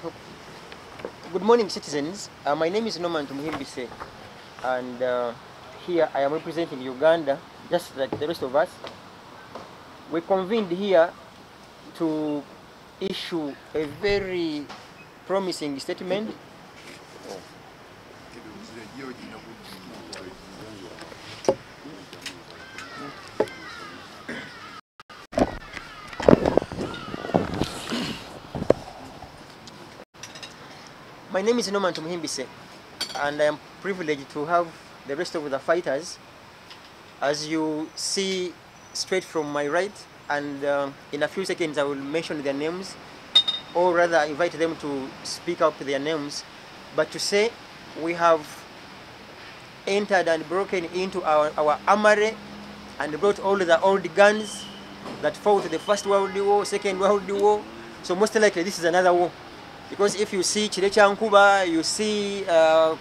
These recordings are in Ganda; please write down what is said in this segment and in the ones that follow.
Good morning, citizens. My name is Norman Tumuhimbise, and here I am representing Uganda, just like the rest of us. We convened here to issue a very promising statement. My name is Norman Tumuhimbise, and I am privileged to have the rest of the fighters, as you see straight from my right, and in a few seconds I will mention their names, or rather invite them to speak out their names. But to say we have entered and broken into our armory and brought all the old guns that fought the First World War, Second World War. So most likely this is another war. Because if you see Chilecha Nkuba, you see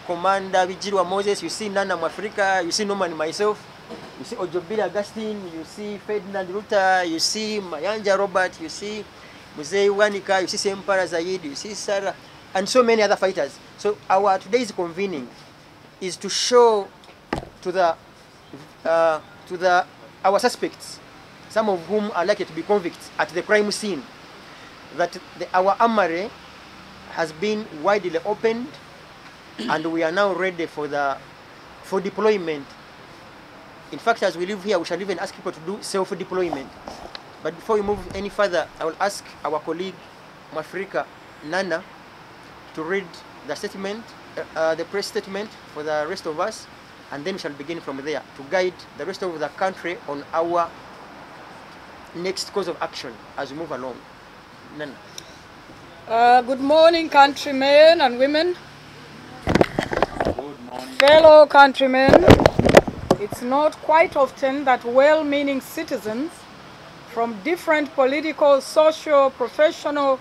Commander Bijirwa Moses, you see Nana Mwafrika, you see Norman myself, you see Ojobila Augustine, you see Ferdinand Ruta, you see Mayanja Robert, you see Muzei Wanika, you see Sempara Zayid, you see Sarah, and so many other fighters. So our today's convening is to show to our suspects, some of whom are likely to be convicts at the crime scene, that our armory has been widely opened, and we are now ready for deployment. In fact, as we live here, we shall even ask people to do self-deployment. But before we move any further, I will ask our colleague Mwafrika Nana to read the statement, the press statement for the rest of us, and then we shall begin from there to guide the rest of the country on our next course of action as we move along. Nana. Good morning, countrymen and women. Good morning. Fellow countrymen, it's not quite often that well-meaning citizens from different political, social, professional,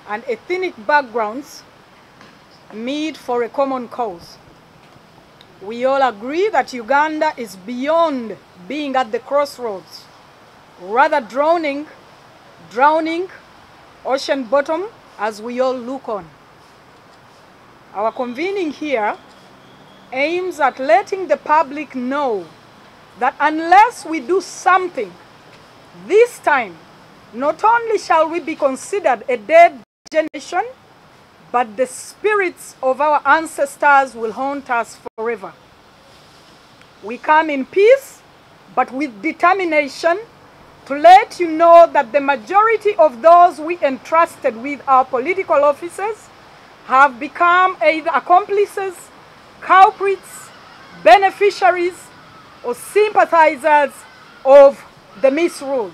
and ethnic backgrounds meet for a common cause. We all agree that Uganda is beyond being at the crossroads, rather drowning, ocean bottom, as we all look on. Our convening here aims at letting the public know that unless we do something, this time, not only shall we be considered a dead generation, but the spirits of our ancestors will haunt us forever. We come in peace, but with determination, to let you know that the majority of those we entrusted with our political offices have become either accomplices, culprits, beneficiaries, or sympathizers of the misrule.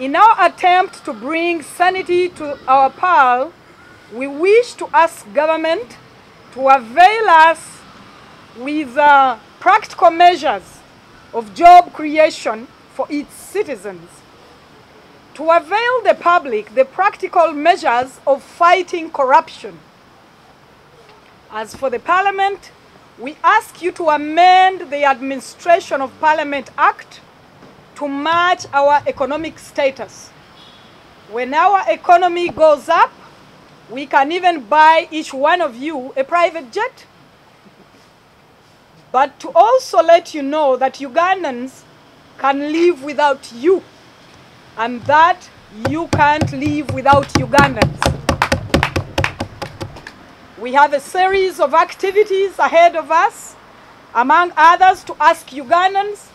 In our attempt to bring sanity to our pal, we wish to ask government to avail us with practical measures of job creation for its citizens, to avail the public the practical measures of fighting corruption. As for the Parliament, we ask you to amend the Administration of Parliament Act to match our economic status. When our economy goes up, we can even buy each one of you a private jet. But to also let you know that Ugandans can live without you, and that you can't live without Ugandans. We have a series of activities ahead of us, among others to ask Ugandans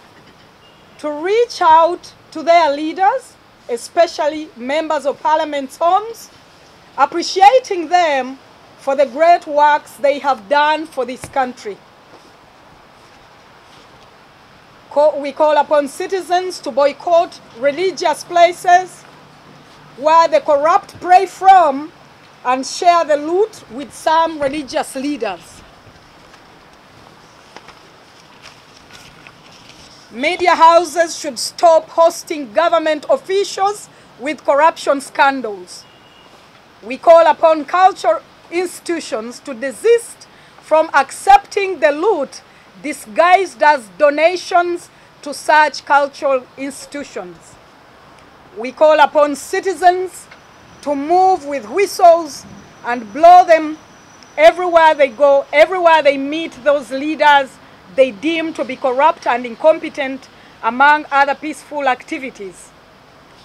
to reach out to their leaders, especially members of Parliament's homes, appreciating them for the great works they have done for this country. We call upon citizens to boycott religious places where the corrupt prey from and share the loot with some religious leaders. Media houses should stop hosting government officials with corruption scandals. We call upon cultural institutions to desist from accepting the loot disguised as donations to such cultural institutions. We call upon citizens to move with whistles and blow them everywhere they go, everywhere they meet those leaders they deem to be corrupt and incompetent, among other peaceful activities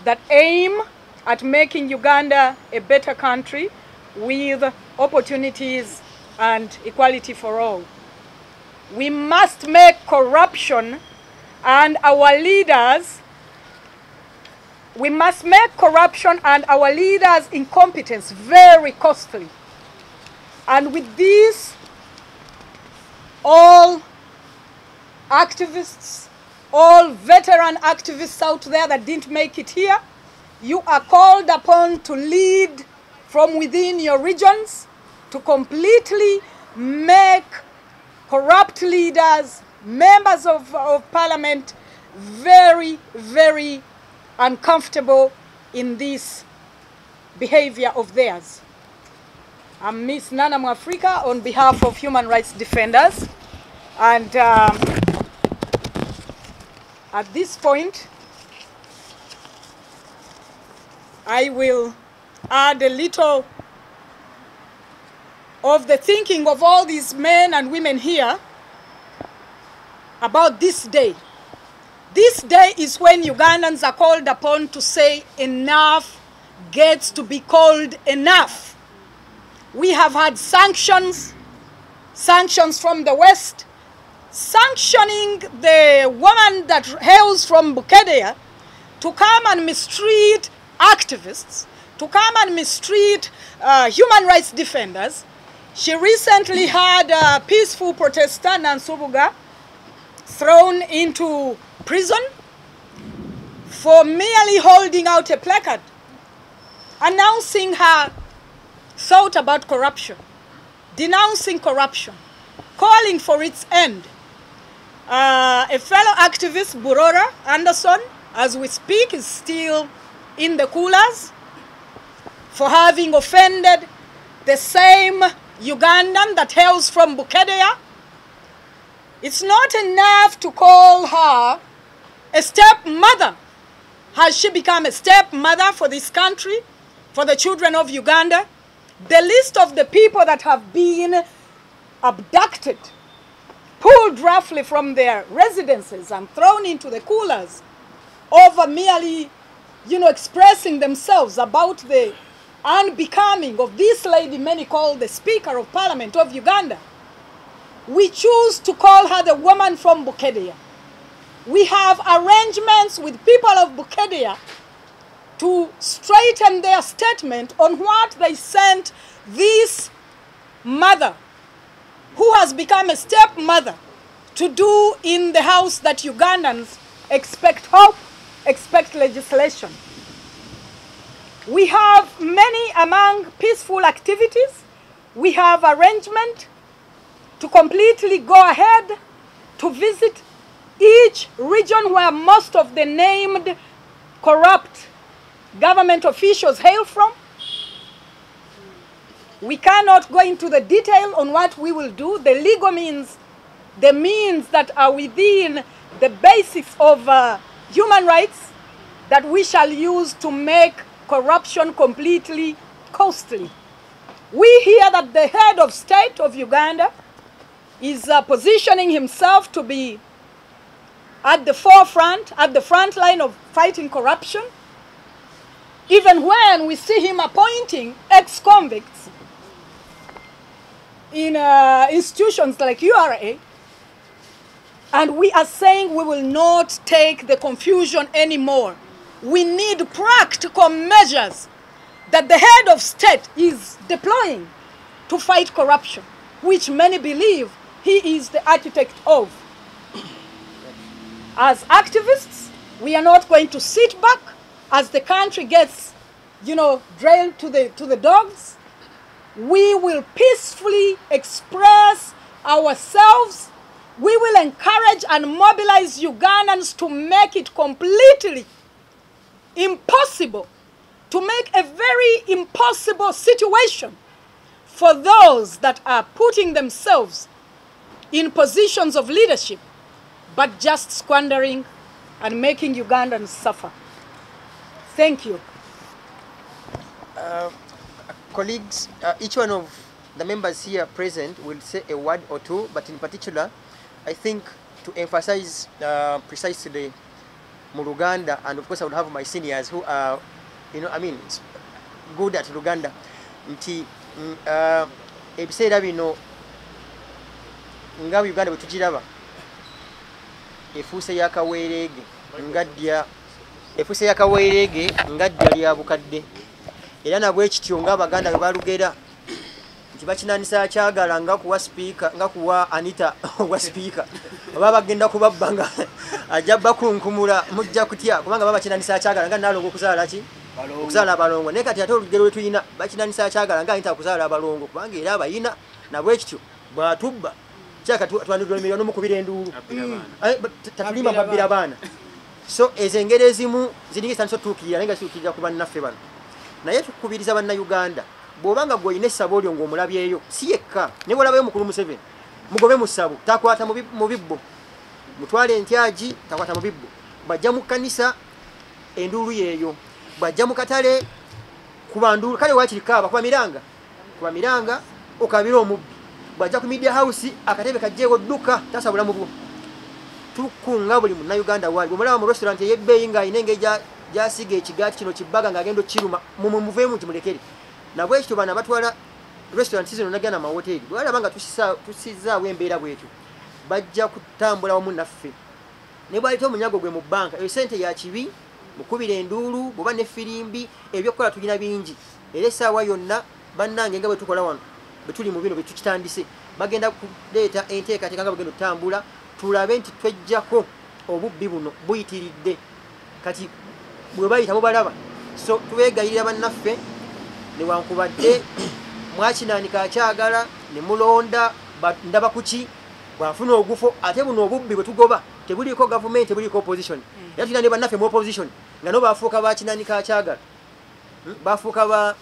that aim at making Uganda a better country with opportunities and equality for all. We must make corruption and our leaders, incompetence very costly. And with this, all activists, all veteran activists out there that didn't make it here, you are called upon to lead from within your regions to completely make corrupt leaders, members of parliament, very, very uncomfortable in this behavior of theirs. I'm Miss Nana Mwafrika on behalf of Human Rights Defenders, and at this point, I will add a little of the thinking of all these men and women here about this day. This day is when Ugandans are called upon to say enough gets to be called enough. We have had sanctions from the West, sanctioning the woman that hails from Bukedea to come and mistreat activists, to come and mistreat human rights defenders. She recently had a peaceful protester, Nansubuga, thrown into prison for merely holding out a placard announcing her thought about corruption, denouncing corruption, calling for its end. A fellow activist, Burora Anderson, as we speak, is still in the coolers for having offended the same Ugandan that hails from Bukedea. It's not enough to call her a stepmother. Has she become a stepmother for this country, for the children of Uganda? The list of the people that have been abducted, pulled roughly from their residences and thrown into the coolers over merely, expressing themselves about the unbecoming of this lady many call the Speaker of Parliament of Uganda. We choose to call her the woman from Bukedea. We have arrangements with people of Bukedea to straighten their statement on what they sent this mother, who has become a stepmother, to do in the house that Ugandans expect hope, expect legislation. We have many among peaceful activities. We have arrangement to completely go ahead to visit each region where most of the named corrupt government officials hail from. We cannot go into the detail on what we will do. The legal means, the means that are within the basics of human rights that we shall use to make corruption completely costly. We hear that the head of state of Uganda is positioning himself to be at the forefront, at the front line of fighting corruption, even when we see him appointing ex-convicts in institutions like URA, and we are saying we will not take the confusion anymore. We need practical measures that the head of state is deploying to fight corruption, which many believe he is the architect of. As activists, we are not going to sit back as the country gets, drailed to the dogs. We will peacefully express ourselves. We will encourage and mobilize Ugandans to make it completely impossible, to make a very impossible situation for those that are putting themselves in positions of leadership, but just squandering and making Ugandans suffer. Thank you. colleagues, each one of the members here present will say a word or two, but in particular, I think to emphasize precisely Luganda, and of course I would have my seniors who are, good at Luganda. Ebiseera bino nga Uganda bwe tugiraba efuuse y'akaweereege ngaddya lya bukadde, era nabwe kityo ng'Abaganda bwe balugera nti bakinanisa kyagala nga kuwa speaker, nga kuwa Anita owa speaker, oba bagenda kubabba nga ajja bakunkumula mujja kutya, kubanga baba bakinanisa kyagala nga Nalongo okuzaala ki? Okuzaala abalongo. Naye kati ate olugero lwe tulina bakinanisa kyagala nga Anita okuzaala abalongo, kubanga era abayina nabwe kityo bw'atubba kyaka twandidulira n'omukubira enduulu tatulimba babbira abaana. So ezo engero ezimu ziringa zitandise otuukirira naye nga zituukirira ku bannaffe bano. Naye tukubiriza bannayuganda, bw'obanga gw'olina essabo olyo ng'omulabyeyo si yekka, ne bw'olabayo mukulu Museveni mugobe mu ssabo, takwata mu bibbo, mutwale entyagi takwata mu bibbo, bajja mu kkanisa enduulu yeeyo, bajja mu katale kuba nduulu, kale waakiri kaaba kuba miranga okabira omubbi, bajja ku media house akatebe kajjeewo dduka tasa bulamu bwo. Tukunga buli munnayuganda waali bw'omulaba mu restaurant ey'ebbeeyi ng'alina engeri gy'asiga ekigaati kino kibbaga ng'agenda okiruma mumuveemu nti mulekere. Nabwe ekyo bana batwala restaurant zino nagana amahoteri, bwalaba nga tusizaawo embeera bwetyo bajja kutambula wamu naffe. Ne bwaleta omunyago gwe mu bbanka, eyo ssente ya kibi, mukubira enduulu, bw'oba n'effirimbi, ebyokukola tulina bingi. Era essaawa yonna bannange nga bwe tukola wano bwe tuli mu bino bwe tukitandise, bagenda kuleeta enteekateeka nga bagenda okutambula, tulabe nti twejjako obubbi buno buyitiridde. Kati bwe bayita mubalaba, so tubeegayirira bannaffe newankubadde mwakinaanika akyagala ne mulonda ndaba kuki bw'afuna ogufo, ate buno obubbi bwe tugoba tebuliiko gavumenti, tebuliiko opposition. Era tulina ne bannaffe mu opposition nga nabo baafuuka bakinaanika akyagala, baafuuka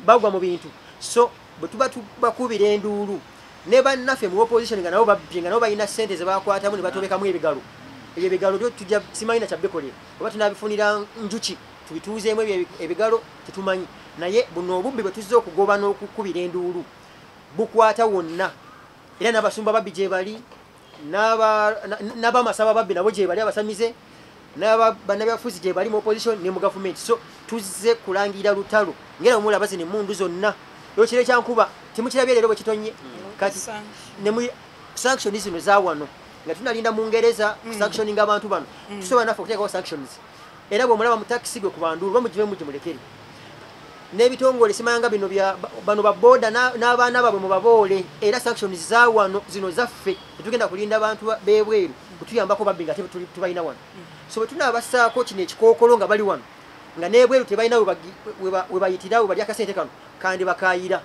bagwa mu bintu. So bwe tuba tubakubira enduulu ne bannaffe mu opposition nga nabo babbye, nga nabo balina ssente ze bakwatamu ne batobekamu ebigalo, ebyo ebigalo byo tujja simanyi na kyabikolera, oba tunaabifunira njuki tubituuzeemu ebyo ebigalo tetumanyi. Naye buno obubbi bwe tuzze okugoba n'okukubira enduulu bukwata wonna, era n'abasumba babbi gye bali, n'abamasaba babbi nabo gye bali, abasamize bannabyabufuzi gye bali mu opposition ne mu gavumenti. So tuzze kulangirira lutalo ngera omulaba zino emmundu zonna. Ekiro ekyankuba temukirabye leero bwe kitonye, kati ne mu sanctions zino za wano nga tunalinda mu Ngereza sanctioning abantu bano, tusobola naffe okuteekawo sanctions. Era bw'omulaba mu taxi gwe ku banduulu bamugivemu gimulekere. N'ebitongole simanga bino bano baboda n'abaana baabwe mubaboole, era sanctions za wano zino zaffe tetugenda kulinda abantu b'ebweru kutuyambako babbi nga tubalina wano. So bwe tunabassaako kino ekikookolo nga bali wano nga n'ebweru tebalina we bayitira we bali akasente kano, kandi bakaayira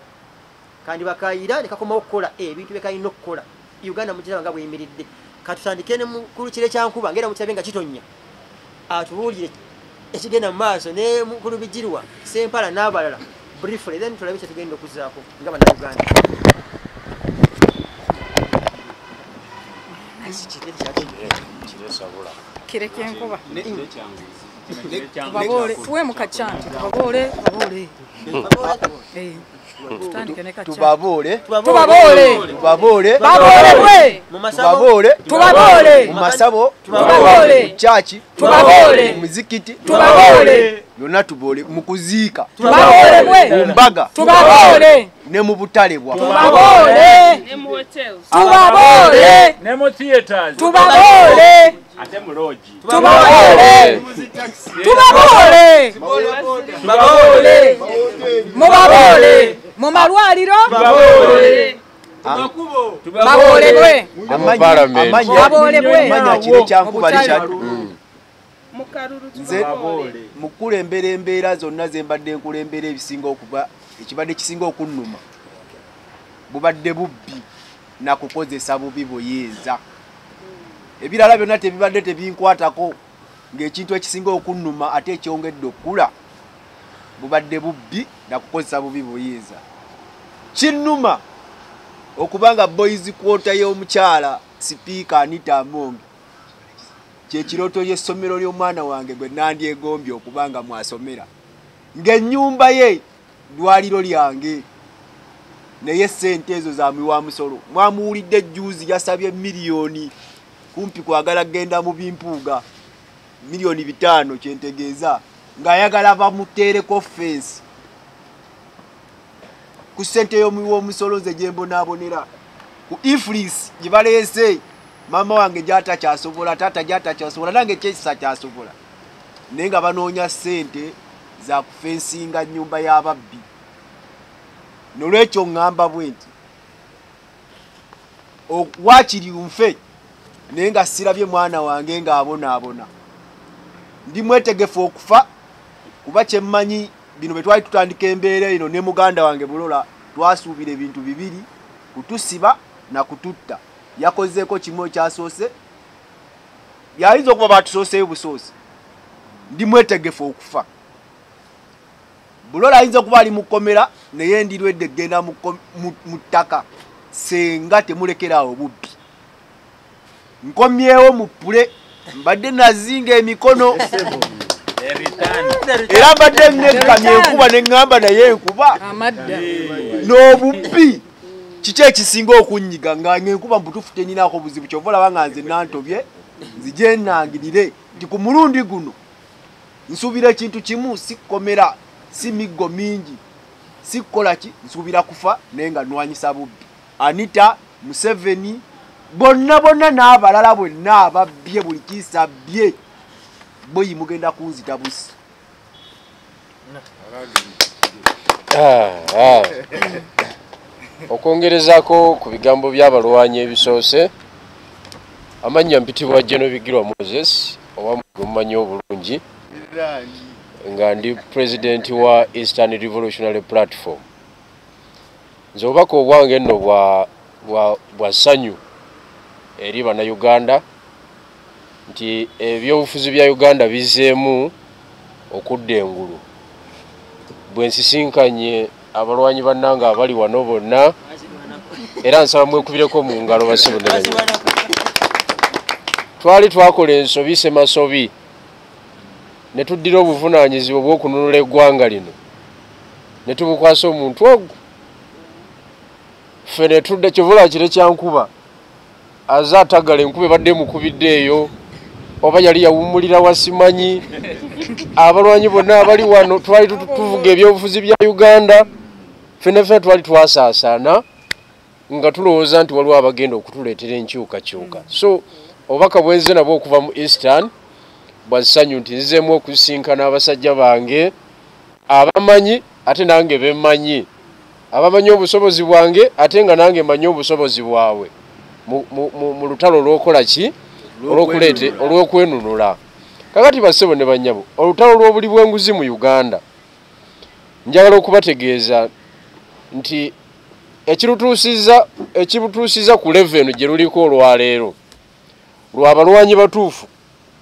ne kakomawo okukola ebintu bye kalina okukola. Uganda mugiraba nga bweyimiridde. Katutandike ne mukulu kire kyankuba ngera mukirabe nga kitonnya, atubuulire ekigenda mu maaso ne mukulu Bijirwa Sempala n'abalala briefly, then tulabe kye tugenda okuzzaako nga bannayuganda. Kireke enkuba tubaboole tuwe mu kaccanti tubaboole mu masabo, chachi, mu muzikiti, yonna tuboole, mu kuziika, mu mbaga, ne mu butale bwa, ne mu theaters, ate mu lodge, mubaboole mu malwaliro, baboolebwe amanya kire kyankuba likyatu. Nze mukulembera embeera zonna ze mbadde nkulembera ebisinga okuba ekibadde kisinga okunnuma bubadde bubbi na kukozesa bubi buyinza. Ebirala byonna tebibadde tebinkwatako, ng'ekintu ekisinga okunnuma ate ekyongedde okula bubadde bubbi na kukozesa bubi buyinza. Kinnuma okubanga boys quarter y'omukyala Sipiika Anita Among kyekirooto y'essomero ly'omwana wange gwe nandyegombye okubanga mwasomera. ng'ennyumba ye ddwaliro lyange naye ssente ezo za miwa musolo. Mwamuwulidde juzi yasabye miliyoni kumpi kwagala genda mu bimpuuga miliyoni 5 kyentegeeza ng'ayagala bamuteereko fensi ku ssente y'omuwi w'omusolo nze gye mbonaabonera ku iflis gye baleese maama wange gy'atakyasobola taata gy'atakyasobola nange kyekisa kyasobola naye nga banoonya ssente za kufensinga nnyumba y'ababbi. Nolwekyo ŋŋamba bwe nti waakiri nfe naye nga sirabye mwana wange ng'abonaabona. Ndi mwetegefu okufa kuba kyemmanyi bino bwe twali tutandika embeera eno ne muganda wange Bulola twasuubira ebintu bibiri kutusiba na kututta. Yakozeeko kimu ekyasoose yayinza okuba batusooseyo busoose. Ndi mwetegefu okufa. Bulola ayinza okuba ali mu kkomera naye ndirwedde genda mu ttaka senga temulekeraawo bubbi. Nkomyewo mu ppule mbadde nazinga emikono era mbadde neggamye enkuba ne ŋŋamba naye enkuba n'obubbi kiki ekisinga okunnyiga nga enkuba mbutufu tenyinaako buzibu kyova olaba nga nze nantobye nzije nnangirire nti ku mulundi guno nsuubira ekintu kimu sikkomera si miggo mingi sikola ki nsuubira kufa naye nga nwanyisa bubbi. Anita Museveni bonna n'abalala bonna ababbye buli kisabbye boyi mugenda kunzita busi. Okwongerezaako ku bigambo by'abalwanyi ebisoose, amannya mpitibwa General Bigirwa Moses oba mumanyi obulungi nga ndi president wa Eastern Revolutionary Platform. Nze obubaka obwange nno bwa ssanyu eri bannayuganda nti ebyobufuzi bya Uganda bizzeemu okudda engulu. Bwe nsisinkanye abalwanyi bannanga abali wano bonna era nsaba mwekubireko mu ngalo basibo ne banywa. Twali twakola ensobi semasobi ne tuddira obuvunaanyizibwa bw'okununula eggwanga lino ne tubukwasa omuntu ogwo. Ffe ne tudda kivula kire kyankuba aze atagala enkuba ebadde mukubidde eyo oba yali yawummulira wasimanyi. Abalwanyi bonna abali wano twali tuvuga ebyobufuzi bya Uganda ffenna twali twasaasaana nga tulowooza nti waliwo abagenda okutuleetera enkyukakyuka. So obubaka bwenze nabwo okuva mu Eastern bwa ssanyu nti nzizemu okusisinkana abasajja bange abamanyi ate nange bemmanyi, abamanyi obusobozi bwange ate nga nange manyi obusobozi bwabwe mu lutalo olw'okola ki olw'okwenunula. Kakati bassebo ne bannyabo, olutalo lw'obuli bw'enguzi mu Uganda njagala okubategeeza nti ekibutuusiza ku levenu gye luliko olwaleero lw'abalwanyi batuufu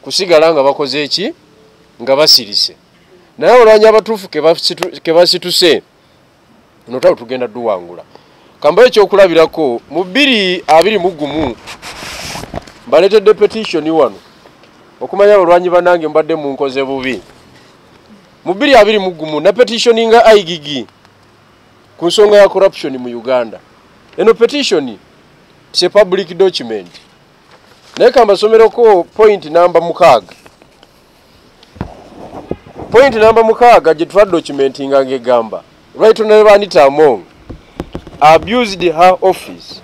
kusigala nga bakoze eki nga basirise. Naye abalwanyi abatuufu ke basituse notalo tugenda duwangula. Kamba ekyokulabirako mu 2021 mbaleetedde petition wano okumanya abalwanyi bannange mbadde mu nkoze bubi. Mu 2021 na petition nga IGG ku nsonga ya corruption mu Uganda. Eno petition it's public document. Naye kamba someroko point number 6. Point number 6 gye twa documenting ngegamba Right Honorable Anita Among abused her office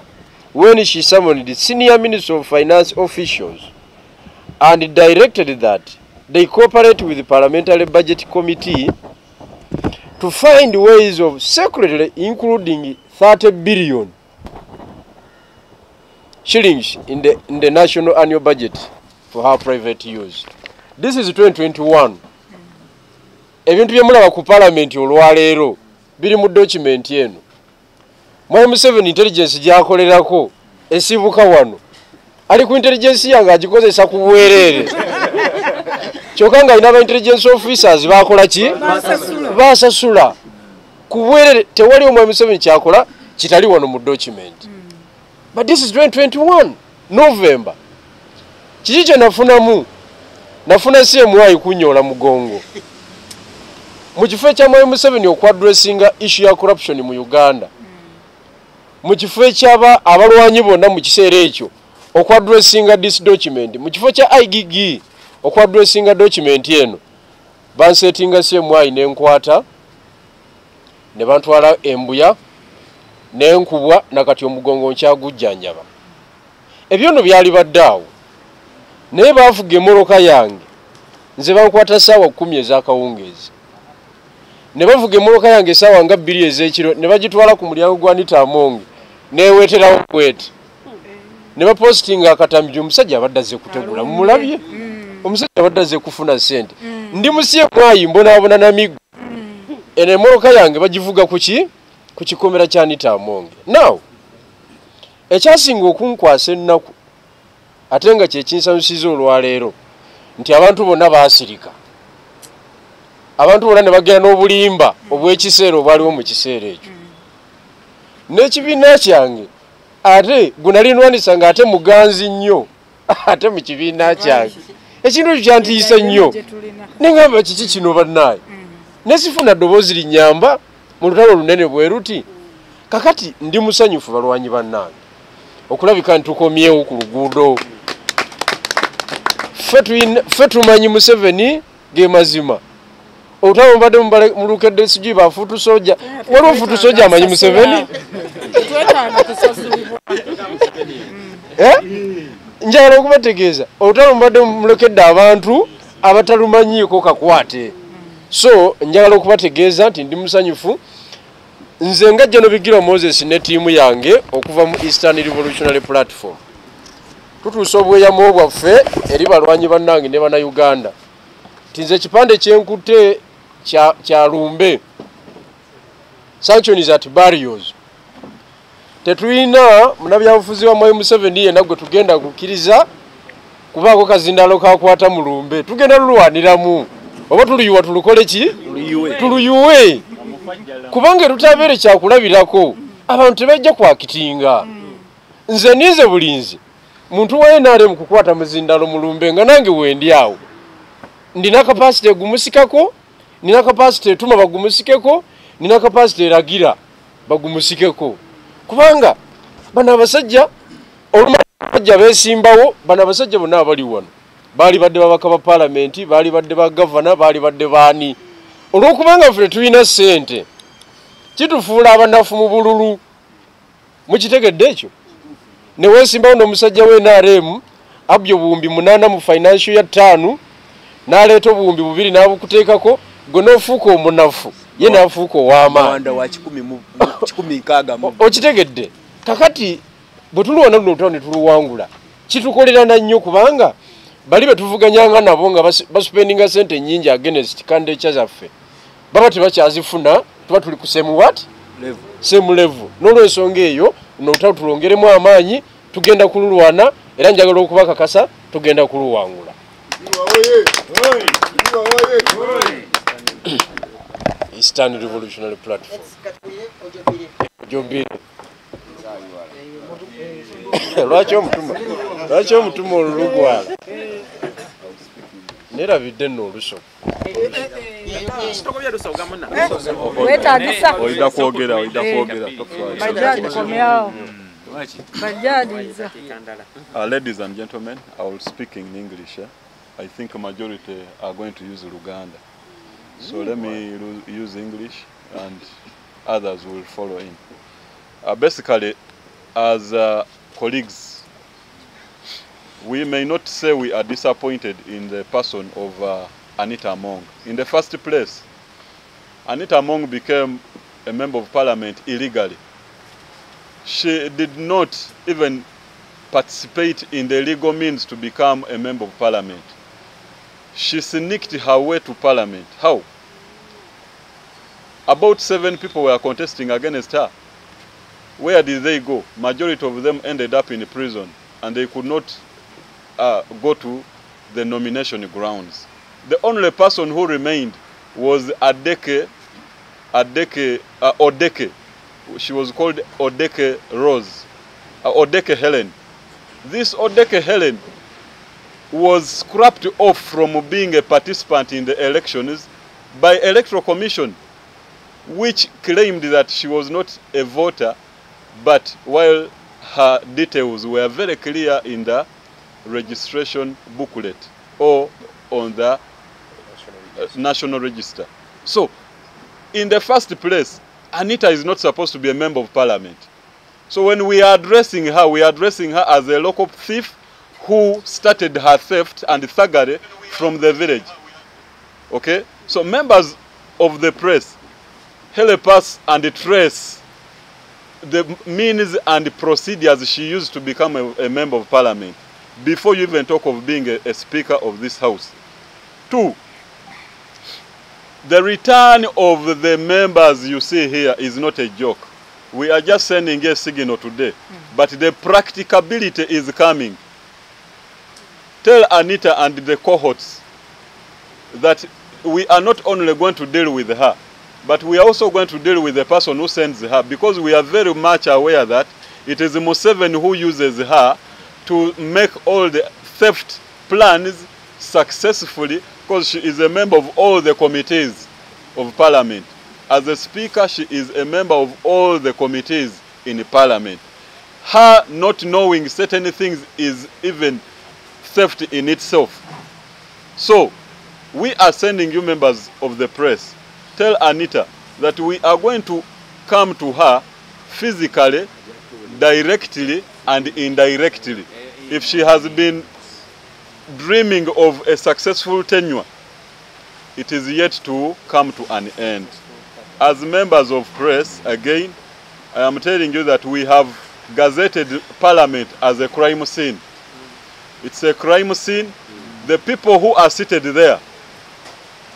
when she summoned the senior Minister of Finance officials and directed that they cooperate with the Parliamentary Budget Committee to find ways of secretly including 30 billion shillings in the national annual budget for her private use. This is 2021. Ebintu byemulaba ku parliament olwaleero biri mu document eno. Mwami Museveni intelligence gyakolerako esibuka wano ali ku intelligence yange agikozesa ku bwerere. Kyokka nga ina intelligence officers bakola ki? Basasula ku bwerere. Tewali Mwami Museveni kyakola kitali wano mu document. But this is 2021 November. Kiki kye nafuna CMI kunyola mugongo. mu kifo ekya Museveni okwadressinga issue ya corruption mu Uganda, mu kifo ekyaba abalwanyi bonna mu kiseera ekyo okwadressinga this document, mu kifo kya IGG okwadressinga document eno, bansetinga CMI n'enkwata ne bantwala embuya n'enkubwa nakati omugongo nkyagujjanjaba. Ebyo nno byali baddaawo, naye baavuga emmoloka yange nze bankwata ssaawa 10 ez'akawungeezi, ne bavuga emmoloka yange essaawa nga 2 ez'ekiro ne bagitwala ku mulyango gwa Anita Among neeweeterawo kweti, ne bapostinga akatambi omusajja abadde azze kutegula. Mumulabye omusajja abadde azze kufuna ssente, ndi musiye mwayi mbonaabona na miggo, eno emmoloka yange bagivuga ku kikomera kya Anita Among. Now ekyasinga okunkwasa ennaku ate nga kyekinsanusiza olwaleero nti abantu bonna baasirika, abantu bonna ne bagenda n'obulimba obw'ekiseera obwaliwo mu kiseera ekyo, n'ekibiina kyange ate gunalinwanisa nga ate muganzi nnyo ate mu kibiina kyange. Ekintu ekyo kyantiisa nnyo, neŋŋamba kiki kino bannaaye, nesifuna ddoboozi linnyamba mu lutalo olunene bwe ruti. Kakati ndi musanyufu balwanyi bannange okulabika nti tukomyewo ku luguudo. Ffe tumanyi Museveni ge mazima, olutalo mbadde mulukedde sijui bafuutu soja, waliwo fuutu soja amanyi Museveni? Njagala okubategeeza olutalo mbadde mulukedde abantu abatalumanyiiko kakwate. So njagala okubategeeza nti ndi musanyufu, nze nga Jeno Bigirwa Moses ne tiimu yange okuva mu Eastern Revolutionary Platform tutuusa obweyamo bwaffe eri balwanyi bannange ne bannayuganda nti nze ekipande kyenkutte kya lumbe, sanctions at barriers. Tetulina munabyabufuzi wa Museveni yenna gwe tugenda kukkiriza kubaako kazindalo kakwata mu lumbe, tugenda lulwaniramu oba tuluyuwa tulukole ki? Tuluyuwe, kubanga tutabeere kyakulabirako abantu tebajja kwakitinga. Nze nize bulinzi muntu wa NRM kukwata muzindalo mu lumbe nga nange wendi awo ndina capacity egumusikako, nina capacity etuma bagumusikeko, nina capacity eragira bagumusikeko, kubanga bano abasajja olumajja beesimbawo, bano abasajja bonna abali wano baali badde babaka ba parliament, baali badde ba governor, baali badde baani. Olwokubanga ffe tulina ssente kitufuula abanafu mu bululu, mukitegedde ekyo? Ne weesimbawo n'omusajja we NRM abyo buwumbi 8 mu financial ya 5 n'aleeta obuwumbi 2 n'abukuteekako, gwe n'ofuuka omunafu ye n'afuuka ow'amaanyi. Okitegedde? Kakati bwe tulwana luno olutalo ne tuluwangula kitukolera na nnyo, kubanga bali betuvuganyanga nabo nga basupendinga sente nyingi against candidature zaffe baba tebakyazifuna, tuba tuli ku same level. N'olwensonga eyo n'olutalo tulongeremu amaanyi, tugenda kululwana era njagala okubakakasa tugenda kuluwangula. Eastern Revolutionary Platform. Jombiri. Lwaki omutuma olulugwala? Nerabidde nno oluso. Wetagisa. Oida kwogera. Ladies and gentlemen, I will speak in English. I think a majority are going to use Luganda. So let me use English and others will follow in. Basically, as colleagues, we may not say we are disappointed in the person of Anita Among. In the first place, Anita Among became a member of parliament illegally. She did not even participate in the legal means to become a member of parliament. She sneaked her way to parliament. How? About 7 people were contesting against her. Where did they go? Majority of them ended up in prison and they could not go to the nomination grounds. The only person who remained was Odeke. She was called Odeke Rose, Odeke Helen. This Odeke Helen was scrapped off from being a participant in the elections by Electoral Commission, which claimed that she was not a voter, but while her details were very clear in the registration booklet or on the National Register. So, in the first place, Anita is not supposed to be a member of parliament. So when we are addressing her as a local thief who started her theft and thuggery from the village. Okay? So members of the press, help us and trace the means and procedures she used to become a member of parliament before you even talk of being a speaker of this house. 2, the return of the members you see here is not a joke. We are just sending a signal today, but the practicability is coming. Tell Anita and the cohorts that we are not only going to deal with her, but we are also going to deal with the person who sends her, because we are very much aware that it is Museveni who uses her to make all the theft plans successfully, because she is a member of all the committees of parliament. As a speaker, she is a member of all the committees in parliament. Her not knowing certain things is even theft in itself. So, we are sending you members of the press. Tell Anita that we are going to come to her physically, directly, and indirectly. If she has been dreaming of a successful tenure, it is yet to come to an end. As members of press, again, I am telling you that we have gazetted parliament as a crime scene. It's a crime scene. The people who are seated there,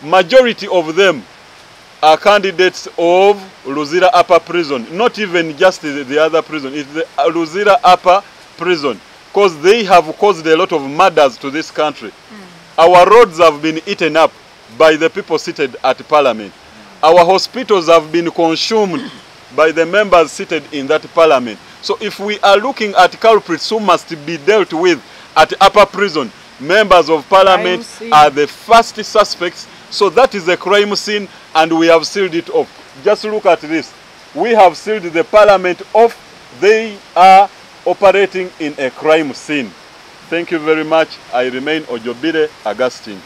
majority of them are candidates of Luzira Upper Prison, not even just the other prison, it's the Luzira Upper Prison, because they have caused a lot of murders to this country. Our roads have been eaten up by the people seated at parliament. Our hospitals have been consumed by the members seated in that parliament. So if we are looking at culprits who must be dealt with at upper prison, members of parliament are the first suspects. So that is a crime scene, and we have sealed it off. Just look at this. We have sealed the parliament off. They are operating in a crime scene. Thank you very much. I remain Ojobire Augustine.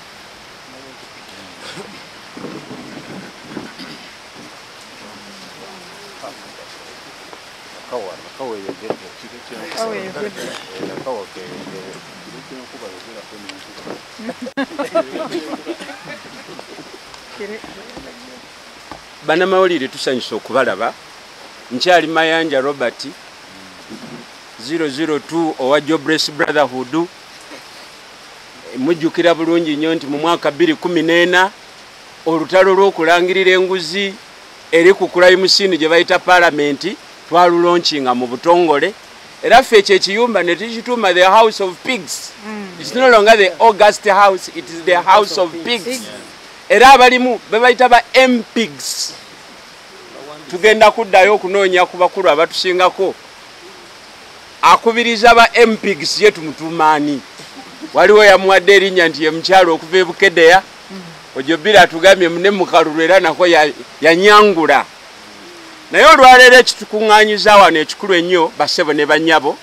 Banamawulire tusanyusa okubalaba. Nkyali Mayanja Robert 002 owa Jobless Brotherhood. Mujjukira bulungi nnyo nti mu mwaka 2014 olutalo lw'okulangirira enguzi eri ku crime scene gye bayita parliament twalulaunchinga mu butongole. Era ffe ekyo ekiyumba ne tukituuma the House of Pigs. It's no longer the August House, it is the House of Pigs. Era abalimu bebayita ba MPigs. Tugenda kuddayo okunoonya ku bakulu abatusingako. Akubiriza ba MPigs yetu mutumaani. Waliwo yamuwadde erinnya nti ye mukyalo okuva e Bukedeya. Ojobira atugambye ne mu Kalulu era nako yanyangula. Naye olwaleero ekitukuŋŋaanyiza wano ekikulu ennyo bassebo ne bannyabo,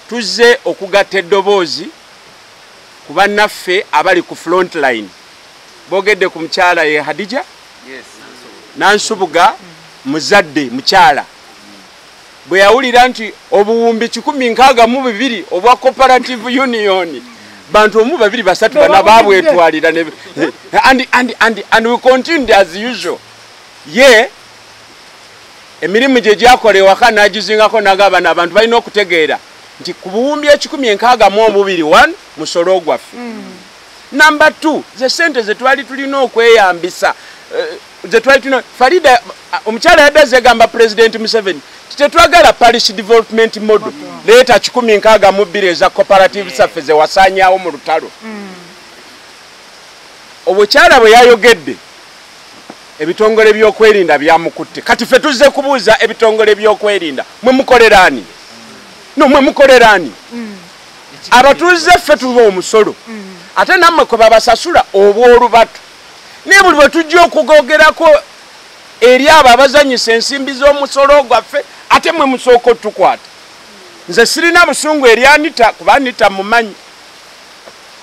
tuzze okugatta eddoboozi ku bannaffe abali ku front line. Boogedde ku mukyala ye Hadija Nansubuga, muzadde mukyala. Bwe yawulira nti obuwumbi 162 obwa Cooperative Union, bantu omu 2 3 bana baabwetwalira and we continued as usual. Ye emirimu gye gyakolewa waka n'agizingako n'agamba n'abantu balina okutegeera nti ku buwumbi 162 musolo gwaffe. Number 2, ze sente ze twali tulina okweyambisa ze twali tulina Farida omukyala yaddaze gamba President Museveni tetwagala parish development model leeta 162 eza cooperative saffe ze wasaanyaawo mu lutalo. Obukyala bwe yayogedde ebitongole by'okwerinda byamukutte. Kati ffe tuzze kubuuza ebitongole by'okwerinda mwe mukolerani? No, mwe mukolerani? Abatuuze ffe tuba omusolo. Ate nammwe kwe babasasula obw'olubatu ne buli bwe tujja okugogerako eri abo abazanyisa ensimbi z'omusolo gwaffe ate mwe musooka otukwata. Nze sirina busungu eri Anita kuba Anita mumanyi.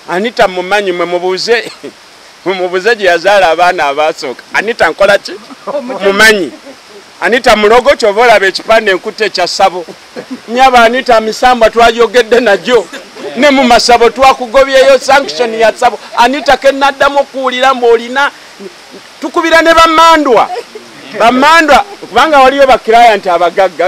Anita mumanyi mwe mubuuze gye yazaala abaana abasooka. Anita nkola ki? Mumanyi. Anita mulogo kyova olaba ekipande enkutte ekya ssabo. Nyaba Anita misamba twajogedde najjo. Ne mu masabo twakugobyeyo sanction ya ssabo. Anita kennaddamu okuwulira mb'olina tukubira ne bamandwa. Bamandwa kubanga waliyo bakirayanti abagagga.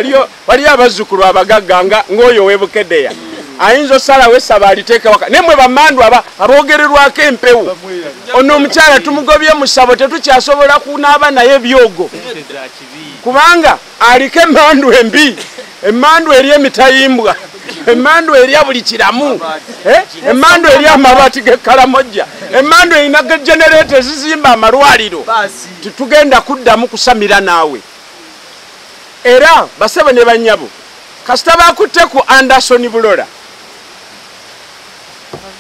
Waliyo abazzukulu abagagga ng'oyo webukeddeya. Ayinza osalawo essaba aliteeka waka. Ne mwe bamandwa aboogererwako empewo. Ono omukyala tumugobye mu ssabo tetukyasobola kunaaba naye byogo. Kubanga aliko emmandu embi. Emmandu eri emitayimbwa. Emmandu eri buli kiramu. Emmandu eri amabaati g'ekkalamojja. Emmandu erina generator ezizimba amalwaliro. Titugenda kuddamu kusamira naawe. Era basebe ne bannyabo kasita bakutte ku Anderson Bulola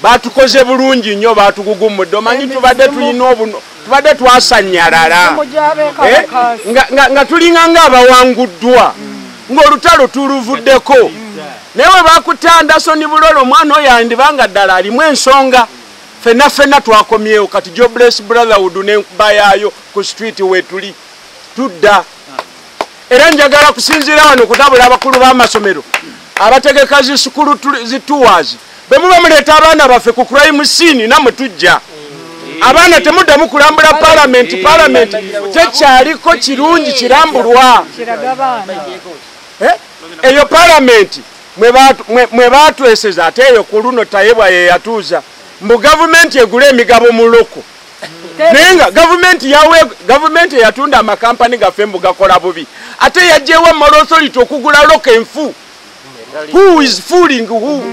batukoze bulungi nnyo batugugumudde. Omanyi tubadde tulina obuno tubadde twasanyalala nga tulinga ng'abawanguddwa ng'olutalo tuluvuddeko. Naye bakutte Anderson Bulola omwana oyo andibanga ddala alimu ensonga. Ffenna twakomyewo kati Jobless Brotherhood n'enkuba yaayo ku street wetuli tudda. Era njagala kusinziira wano kutabula abakulu b'amasomero abategeka zisukulu zituwazi bwe muba muleeta abaana baffe ku crime scene namwe tujja. Abaana temuddamu kulambula parliament tekyaliko kirungi kirambulwa. Eyo parliament mwe baatweseza ate eyo ku luno Tayebwa ye yatuuza mbu gavumenti egula emigabo mu loko. Naye nga gavumenti eyatunda amakampani gaffe mbu gakola bubi ate yajjeewo Moral Authority okugula loko enfu. Who is fooling who?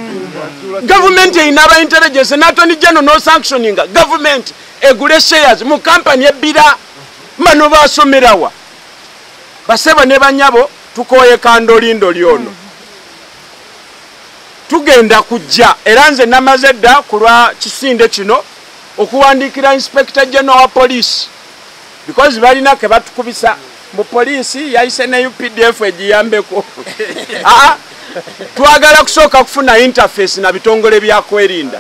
Government erina aba intelligence and Attorney General no sanctioning. Government egule shares mu company ebbira mano basomerawa. Baseba ne banyabo tukoye kandolindo lyono. Tugenda kujja era nze namaze dda kulwa kisinde kino okuwandikira Inspector General wa Police because balina ke batukubisa mu police yayise ne UPDF ejiyambeko. Twagala kusooka kufuna interface na bitongole bya kwerinda.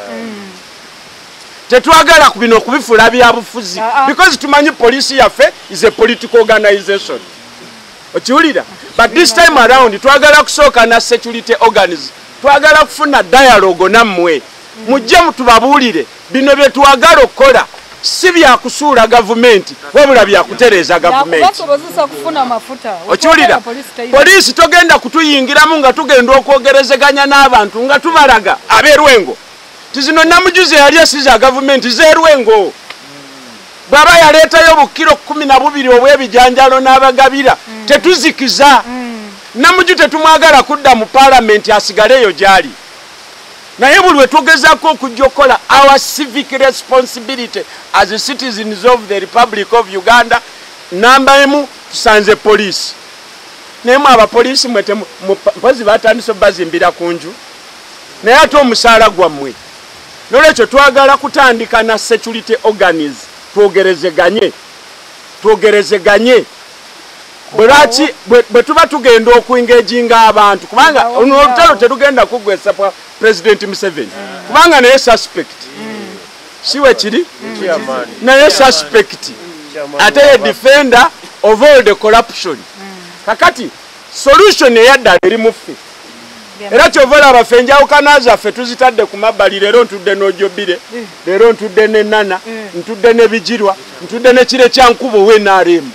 Tetwagala kubino kubifula bya bufuzi because tumanyi police yaffe is a political organization. Okiwulira? But this time around twagala kusooka na security organs. Twagala kufuna dialogue nammwe. Mujje mutubabuulire bino bye twagala okukola si bya kusuula gavumenti wabula bya kutereza gavumenti. Okiwulira? Poliisi togenda kutuyingiramu nga tugenda okwogerezeganya n'abantu nga tubalaga abeerwengo. Tizino namujuze yali asiza gavumenti zeerwengo. Bwaba yaleetayo bukiro 12 obw'ebijanjalo n'abagabira tetuzikiza. Namuju tetumwagala kudda mu parliament asigaleyo gyali. Naye buli we tugezaako okujja okukola our civic responsibility as citizens of the Republic of Uganda, namba emu tusanze police. Naye mu abapoliisi mpozi batandise bazimbira ku nju. Naye ate omusaala gwammwe. N'olwekyo twagala kutandika na security organs twogerezeganye. Bulaki bwe tuba tugenda okuengaging abantu kubanga olutalo terugenda kugwesa kwa President Museveni kubanga naye suspect siwe kiri naye suspect ate ye defender of all the corruption. Kakati solution eyadda eri muffe era kyovola abaffe njawukana zaffe tuzitadde ku mabbali. Leero ntudde n'ojobire, leero ntudde ne Nana, ntudde ne Bijirwa, ntudde ne kire kyankubo we NRM.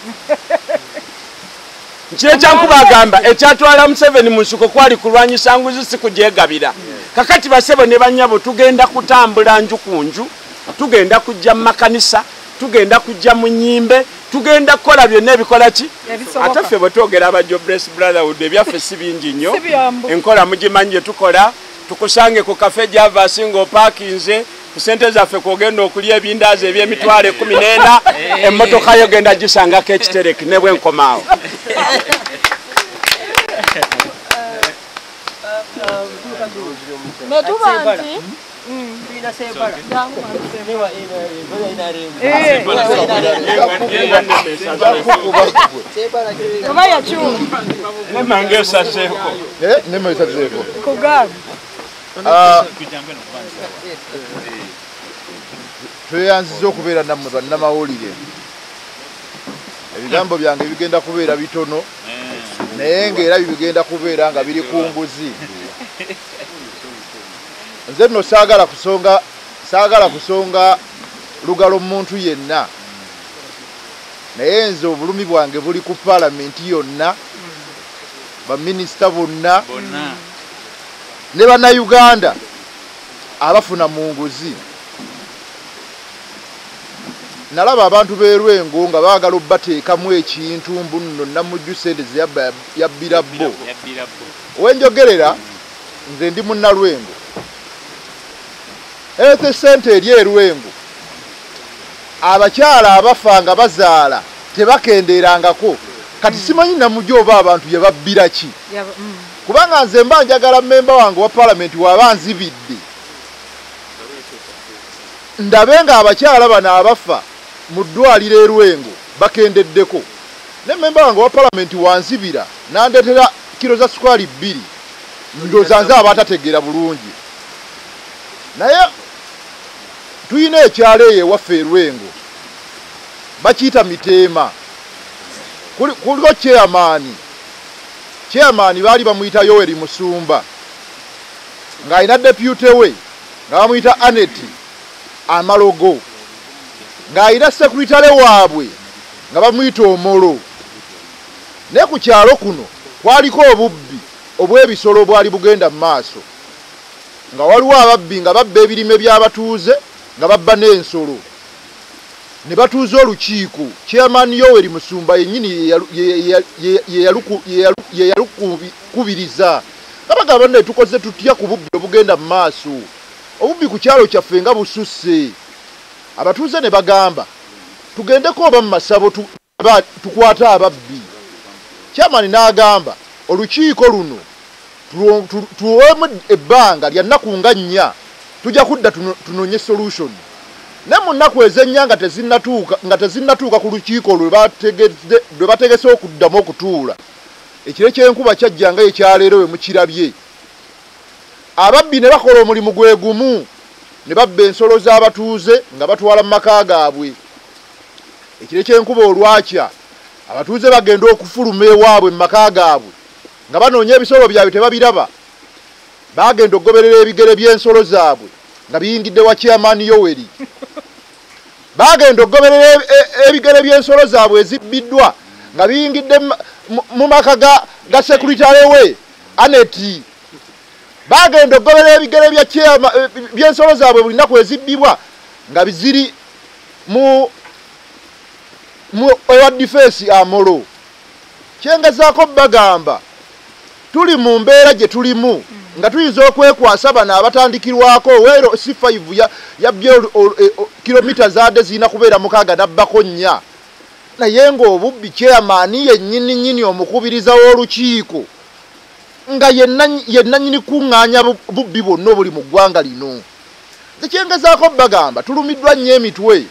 Kire kyankuba agamba ekyatwala Museveni mu nsuko kwali kulwanyisa nguzi si kugyegabira. Kakati basebo ne bannyabo tugenda kutambula nju ku nju, tugenda kujja mu makanisa, tugenda kujja mu nnyimbe, tugenda kukola byonna ebikola ki? Ate ffe bwe twogera aba Jobless Brotherhood ebyaffe si bingi nnyo. Enkola mugimanyi gye tukola, tukusange ku kafe gy'Avasi ng'opaakinze, ku ssente zaffe kwogenda okulya ebindaazi eby'emitwalo 14, emmotoka yo genda gisangako ekitereki ne bwe nkomaawo. Netuba nti Tulina sebala. Vaya chuo. Nemangesa seko. Nemangesa seko. Kugaga. Tweyanziza okubeera nammwe bannamawulire. Ebigambo byange bigenda kubeera bitono naye ng'era bigenda kubeera nga biri ku nguzi. Nze nno saagala kusonga lugalo muntu yenna, naye nze obulumi bwange buli ku paalamenti yonna, baminisita bonna ne bannayuganda abafuna mu nguzi. Nalaba abantu b'Erwengo nga baagala obbateekamu ekintu mbu nno namujju sente ze yabbira bo. Wenjogerera nze ndi munnalwengo. Ete sente eri Erwengo abakyala abafa nga bazaala tebakendeerangako. Kati simanyi namujju oba abantu yababbira ki. Kubanga nze mba njagala mmemba wange wa paalamenti waba nzibidde ndabe nga abakyala bano abafa mu ddwaliro Erwengo bakendeddeko. Ne mmemba wange wa paalamenti wanzibira n'andeetera kilo za sukali 2 ndowooza nze aba atategeera bulungi. Naye tuyina ekyalo eyo ewaffe Erwengo bakiyita Miteema. Kuliko chairman baali bamuyita Yoweri Musumba ng'alina deputy we nga bamuyita Aneti Amalogo, ng'alina sekretale waabwe nga bamuyita Omolo. Ne ku kyalo kuno kwaliko obubbi obw'ebisolo bwali bugenda mu maaso, nga waliwo ababbi nga babba ebirime by'abatuuze nga babba n'ensolo. Ne batuuza olukiiko, chairman Yoweri Musumba yennyini ye yalukubiriza nga bagamba nti tukoze tutya ku bubbi obugenda mu maaso. Obubbi ku kyalo kyaffe nga bususse. Abatuuze ne bagamba tugendeko oba mu masabo tukwata ababbi. Chairman n'agamba olukiiko luno tuwemu ebbanga lya nnaku nga 4 tujja kudda tunonye solution. Ne mu nnaku ezennya nga tezinnatuuka ku lukiiko lwe bategese okuddamu okutuula, ekiro ky'enkuba kyajja nga ekyaleero we mukirabye. Ababbi ne bakola omulimu gwe gumu, ne babba ensolo z'abatuuze nga batwala mu maka gaabwe. Ekiro ky'enkuba olwakya abatuuze bagenda okufuluma ewaabwe mu maka gaabwe nga banoonya ebisolo byabwe tebabiraba. Bagenda okugoberera ebigere by'ensolo zaabwe nga biyingidde wa chairman Yoweri. Bagenda okugoberera ebigere by'ensolo zaabwe ezibbiddwa nga biyingidde mu maka ga sekretale we Aneti. Bagenda okugoberera ebigere by'ensolo zaabwe buli nnaku ezibbibwa nga biziri mu ewa defense Amolo. Kyengezaako bagamba tuli mu mbeera gye tulimu nga tuyinza okwekwasa bano abatandikirwako wero C5 yabbye kilomita zaade zirina kubeera 6 nabbako 4. Naye ng'obubbi chairman yennyini omukubiriza w'olukiiko nga yennanyini kuŋŋaanya bubbi bwonna obuli mu ggwanga lino. Ekyengezaako bagamba tulumiddwa nnyo emitwe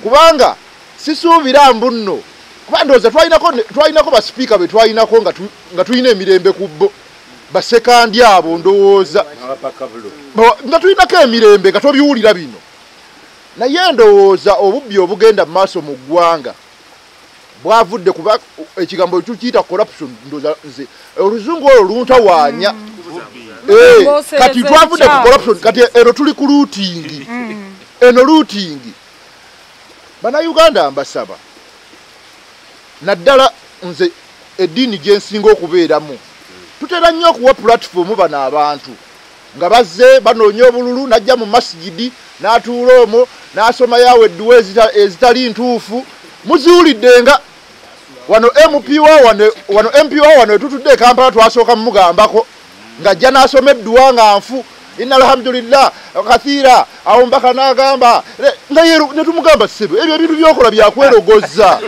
kubanga sisuubira mbu nno kuba ndowooza twalinako basipiika be twalinako nga tulina emirembe ku bo basekandi abo ndowooza nga tulinako emirembe nga tobiwulira bino. Naye ndowooza obubbi obugenda mu maaso mu ggwanga bwavudde kuba ekigambo tukiyita corruption. Ndowooza nze oluzungu olwo luntawaanya. Kati twavudde ku corruption, kati eno tuli ku looting. Eno looting Bannayuganda mbasaba naddala nze eddiini gye nsinga okubeeramu tutera nnyo okuwa platform bano abantu nga bazze banoonya obululu, najja mu masjidi n'atuula omwo n'asoma yawe edduwa ezitali ntuufu. Muziwulidde nga wano MP wa wano etutudde e Kampala twasooka mumugambako ng'ajja n'asoma edduwa nga nfu inna alhamdulillah kathira awo mpaka n'agamba ne tumugamba ssebe ebyo ebintu byokola byakwerogoza.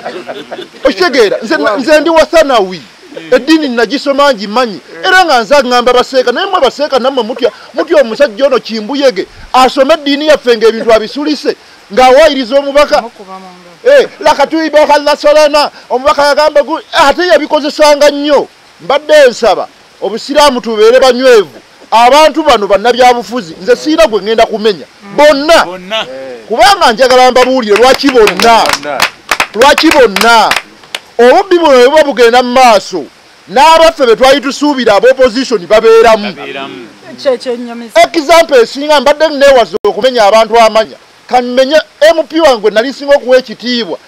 Okitegeera nze ndi wa Thanawi eddiini nagisoma ngimanyi era nga nze ngamba baseeka naye mwe baseeka nammwe mutya omusajja ono Kimbuyege asome eddiini yaffe ng'ebintu abisulise ng'awaayiriza omubaka lakatuibeka nasolana omubaka yagamba ate yabikozesanga nnyo mbadde nsaba obusiraamu tubeere banywevu abantu bano bannabyabufuzi nze siina gwe ngenda kumenya bonna kubanga njagala mbabuulire lwaki bonna obubbi buno bwe buba bugenda mu maaso n'abaffe be twali tusuubira ab'opposition babeeramu example esinga mbadde neewaza okumenya abantu amanya kanmenye MP wange nali singa okuwa ekitiibwa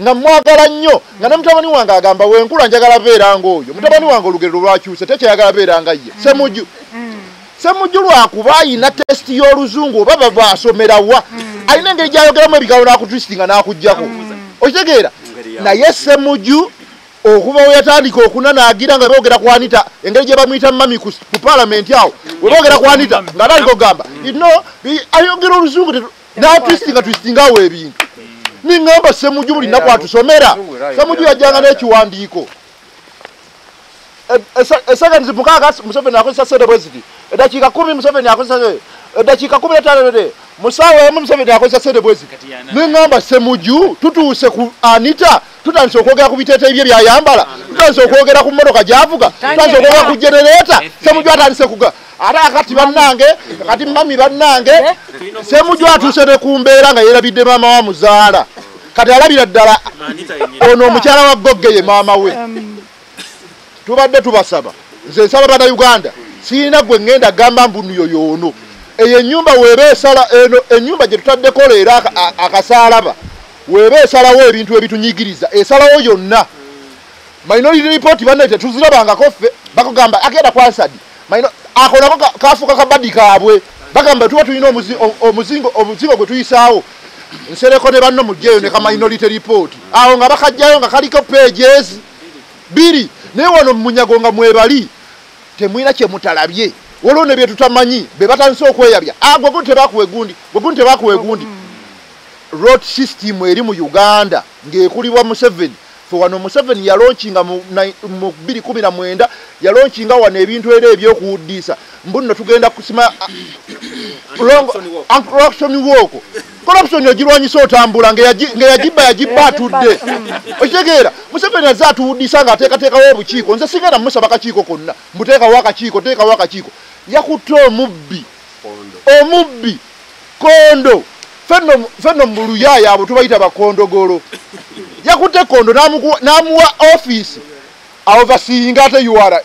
nga mwagala nnyo nga ne mutabani wange agamba wenkula njagala beera ng'oyo mutabani wange olugero lwakyuse tekyayagala beera nga ye semujju lwakuba ayina tesiti y'oluzungu oba baba asomera wa alina engeri gyayogeramu ebigambo n'akutwistinga n'akuggyako okitegeera naye semujju okuba we yatandika okunanaagira nga boogera ku Anita engeri gye bamuyita mami ku palamenti awo we boogera ku Anita nga atandika okugamba ayogera oluzungu n'atwistinga awo ebintu niŋŋamba semujju buli nnaku atusomera semujju yajjanga n'ekiwandiiko eseconds mukaaga Museveni akozesa sedebweziti eddakiika 10 Museveni akozesa eddakiika 15 musaawa emu Museveni akozesa sedebweziti niŋŋamba semujju tutuuse ku Anita tutandise okwogera ku biteeteeyi bye byayambala tutandise okwogera ku mmotoka gy'avuga tutandise okwogera ku genereeta semujju atandise kuga ate akati bannange kati mami bannange semujju atuuse ne ku mbeera nga yeerabidde maama wa muzaala kati alabira ddala ono omukyala wa Gogge ye maama we tubadde tubasaba nze nsaba bannayuganda siina gwe ngenda gamba mbunu yoyoono eyo ennyumba weeba esala eno ennyumba gye tutaddeko leero akasaalaba weeba esalawo ebintu ebitunyigiriza esalawo yonna minority report banne tetuzirabangako ffe bakugamba agenda ku Ansard akolako kafuuka kabadi kaabwe bagamba tuba tulina omuzingo gwe tuyisaawo nsereko ne banno mujjeyo ne ka minority report awo nga bakajjayo nga kaliko pages 2 naye wano munyago nga mwebali temwina kye mutalabye waliwo ne bye tutamanyi be batandise okweyabya gwegundi tebakuwa egundi road system eri mu Uganda ng'ekulibwa Museveni fe wano Museveni yalonchinga mu 2019 yalonchinga wano ebintu era ebyokuwuddisa mbuno tugenda kusima corruption ogirwanyisa otambula ngeyagibba atudde okitegeera Museveni azze atuwuddisa nga ateekateekawo obukiiko nze sigenda musaba kakiiko konna mbuteekawo akakiiko yakutte omubbi kondo fenno mu Luyaya abo tubayita bakondogolo yakutte kondo n'amuwa office overseeing ate URA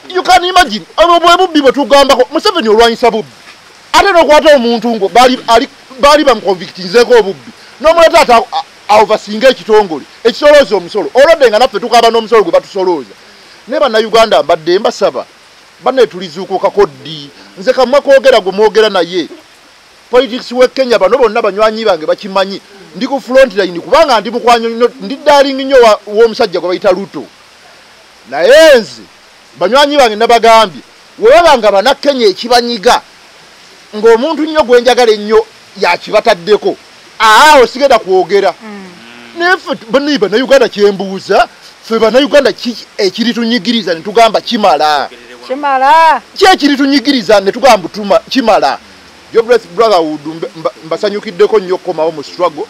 you can imagine abo bwe bubbi bwe tugambako Museveni olwanyisa bubbi ate n'okwata omuntu ngo baali bamukonvictinzeeko obubbi n'omuleeta ate overseeing ekitongole ekisolooza omusolo olwadde nga naffe tukaba n'omusolo gwe batusolooza ne bannayuganda mbadde mbasaba banne tulizuukukako ddi nze kamwe kwogera gwe mwogera naye politics we Kenya bano bonna banywanyi bange bakimanyi ndi ku front line kubanga ndi mukwanyo ndi darling nnyo w'omusajja gwe bayita Ruto naye nze banywanyi bange nabagambye webanga bana Kenya ekibanyiga ng'omuntu nnyo gwe njagala ennyo yakibataddeko osigenda kwogera nefe baniba na Uganda kyembuuza fe bana Uganda ekiri tunyigiriza ne tugamba kimala ekiri tunyigiriza ne tugamba kimala Jobless Brotherhood mbasanyukiddeko nnyo komawo mu struggle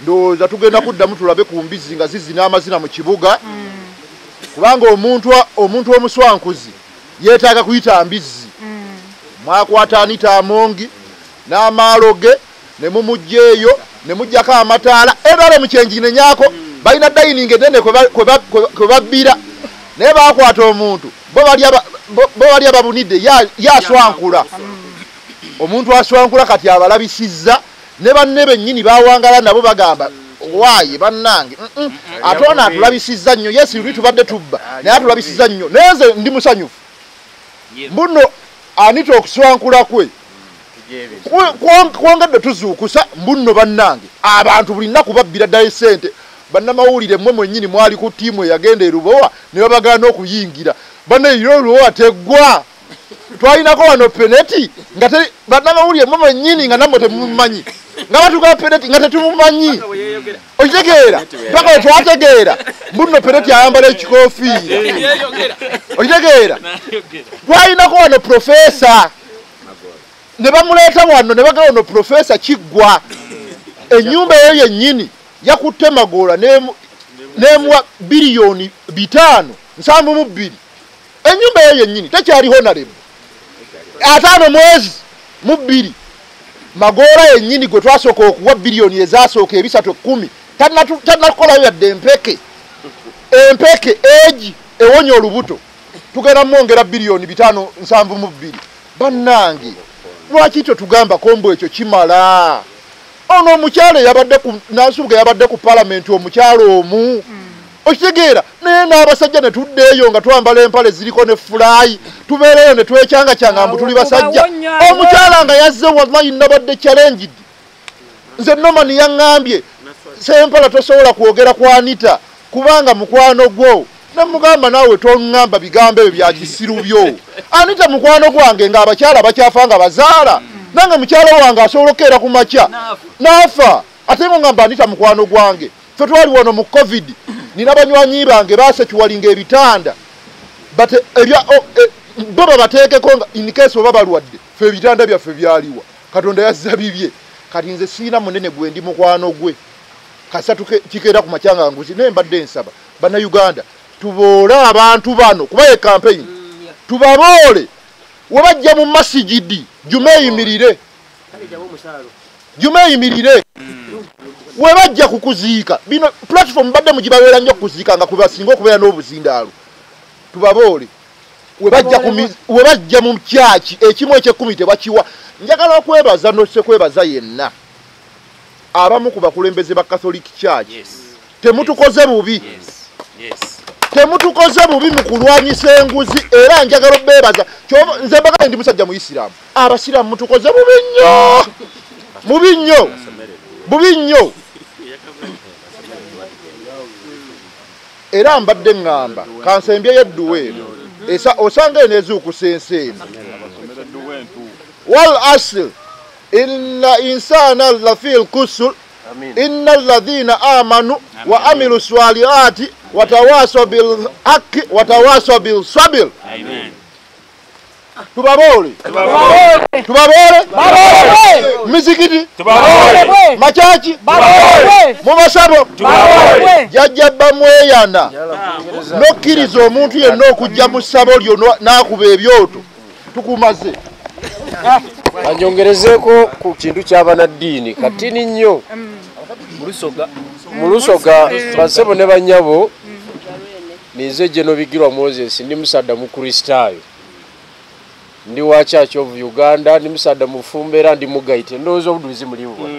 ndowooza tugenda kuddamu tulabe ku mbizi nga zizina amazina mu kibuga kubanga omuntu omuswankuzi yeetaaga kuyita mbizi mwakwata Anita Amongi n'amaaloge ne mumugjeeyo ne mujjako amataala ebale mu kyenjine nyako balina dining enene kwe babbira naye bakwata omuntu bo bali ababunidde yaswankula omuntu aswankula kati abalabisizza ne banne bennyini bawangala nabo bagamba waaye bannange ate ono atulabisizza nnyo yesi luli tubadde tubba naye atulabisizza nnyo naye nze ndi musanyufu mbuno Anita okuswankula kwe kwongedde tuzuukusa mbuno bannange abantu buli nnaku babbira ddala ssente bannamawulire mmwe mwennyini mwali ku ttiimu eyagenda erubowa ne babagaana okuyingira banne iro olubowa teggwa twalinako wano peneti nga bannamawulire mmwe mwennyini nga nammwe temumanyi nga batuga Peneti nga tetumumanyi okitegeera paka wetwategeera mbuno Peneti ayambala ekikofiira okitegeera twalinako wano profesa ne bamuleeta wano ne bagala wano profesa Kiggwa ennyumba eyo yennyini yakutte Magoola n'emuwa biliyoni 5.72 ennyumba eyo yennyini tekyali honorable 5.2 Magoola yennyini gwe twasooka okuwa biliyoni ezasooka 310 tannakolayo yadde empeke egi ewonya olubuto tugenda mwongera biliyoni 5.72 bannange lwaki tugamba kombo ekyo kimala ono omukyalo yabadde ku Nansubuga yabadde ku parliament omukyalo omu okitegeera naye n'abasajja ne tuddeeyo nga twambala empale ziriko ne fly tubeereyo ne twekyanga mbu tuli basajja omukyala nga yazze wallahi nabadde challenged nze Norman yaŋŋambye sempala tosobola kwogera ku Anita kubanga mukwano gwo namugamba naawe toŋŋamba bigambo ebyo bya kisiru byo Anita mukwano gwange nga abakyala bakyafanga bazaala nange mukyala wange asobola okukeera ku makya naafa ate ngamba Anita mukwano gwange ffe twali wano mu covid nina banywanyi bange basekiwalinga ebitanda bate bo babateekeko nga in case oba balwadde ffe ebitanda byaffe byaliwa Katonda yazza bibye kati nze siina munene gwe ndi mukwano gwe kasa kikeera ku makyanga nguzi naye mbadde nsaba bannayuganda tuboole abantu bano kuba ye campaign tubaboole we bajja mu masigidi Juma eyimirire we bajja kukuziika bino platform badde mugibabeera nnyo kuziika nga kubasinga okubeera n'obuzindaalo tubaboole we bajja mu kyaki ekimu eky'ekkumi tebakiwa njagala okwebaza n'osekwebaza yenna abamu ku bakulembeze ba Catholic Church temutukoze bubi temutukoze bubi mu kulwanyisa enguzi era njagala obeebaza nze mbagala ndi musajja mu Isiraamu abasiraamu mutukoze bubi nnyo era mbadde ngamba kansembye yedduwe eno osanga eno ezuukusense eno wal asl inna insana lafil kusur inna alladhina amanu wa amilu swalihati watawasaw bil haqqi watawasaw bil sabr tubaboole mizikiti machachi mu masabo jajjabba mweyana nokkiriza omuntu yenna okujja mu ssabo lyo n'akuba ebyoto tukumaze anyongerezeeko ku kintu ky'abanaddiini katini nnyo mu Lusoga basebo ne banyabo nize Jeno Bigirwa Moses ndi musadda mu Kristaayo ndi wa Church of Uganda ndi musadda mu Fumbera ndi mugaite ndowooza obuduuzi muliwo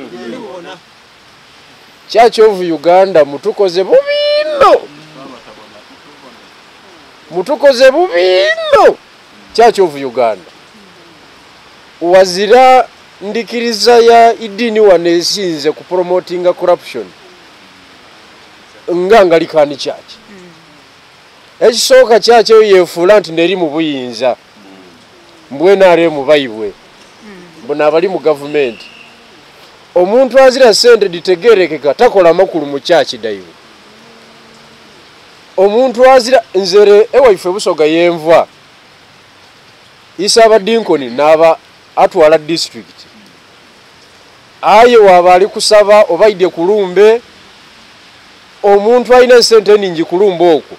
Church of Uganda mutukoze bubiino Church of Uganda wazira ndikiriza ya idini wanesinze ku promotinga corruption nganga likani church ekisooka church eyo yefuula nti neri mu buyinza mbwena are mu bayibwe mbona abali mu government omuntu azira sente ditegerekeka takola makulu mu church dayiwe omuntu azira nzere ewaife Busoga yenva isaba dinkoni naba atwala district aye wabali kusaba obaide kulumbe omuntu alina sente ningi kulumba okwo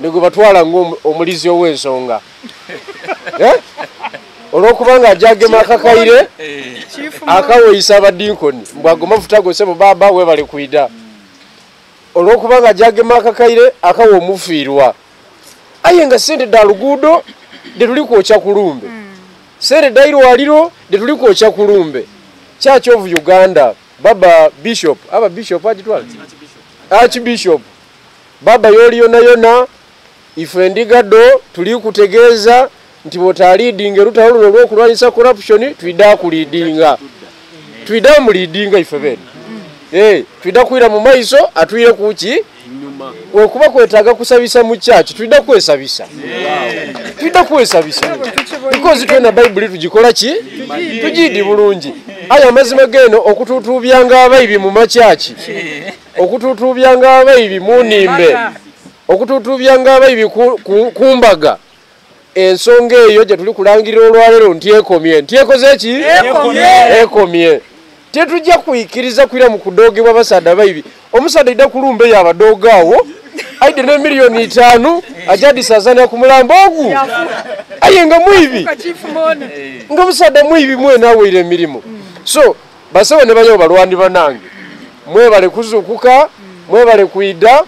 nego batwala ngo omulizi ow'ensonga olwokubanga ajagema akakaire akawoyisa abadinkoni mbwago mafuta gosebo baba we bali kuida olwokubanga ajagema akakaire akawo omufiirwa aye nga sente da luguudo de tuli kwokya kulumbe sente dairo waliro de tuli kwokya kulumbe Church of Uganda baba bishop ajitwala archbishop baba yona ife ndigado tuli kutegeeza nti botalidinga lutalo lw'okulwanyisa corruption twida kulidinga twida mu leadinga ife bene twida kuira mu maiso atwire kuki okuba kwetaaga kusabisa mu church twida kwesabisa because twena Bible tugikola ki tujidi bulungi aya amazima geno okututubyanga abayibi mu makyaki okututubyanga abayibi mu nimbe okututubyanga abayibi kumbaga ensonga eyo gye tuli kulangirira olwaleero nti ekomye nti ekoze ki ekomye tetujja kuyikiriza kwira mu kudogebwa basadde abayibi omusadde idda kulumba eyo abadooga awo aide ne miliyoni 5 ajadisazana ku mulambo ogwo aye nga mwibi nga musadde mwibi mwena awere emirimu so basawo ne banyo balwandi banange mwebale kuzukuka mwebale kuida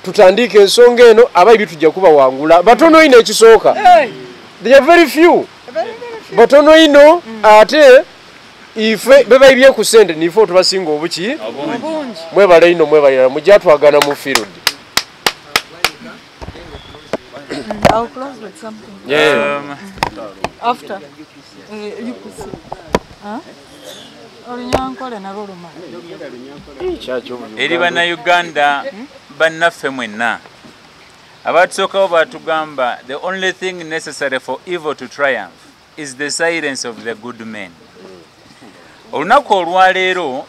tutandike ensonga eno abayibi tujja kuba wangula batono ino ekisooka they are very few batono ino ate ife bebayibye ku sente nifo tubasinga obuki mwebale ino mwebalira mujja twagana mu field. I'll close with something. After you could see. Huh? Eri bana Uganda bannaffe mwenna abatusookawo batugamba the only thing necessary for evil to triumph is the silence of the good men. Olunaku olwaleero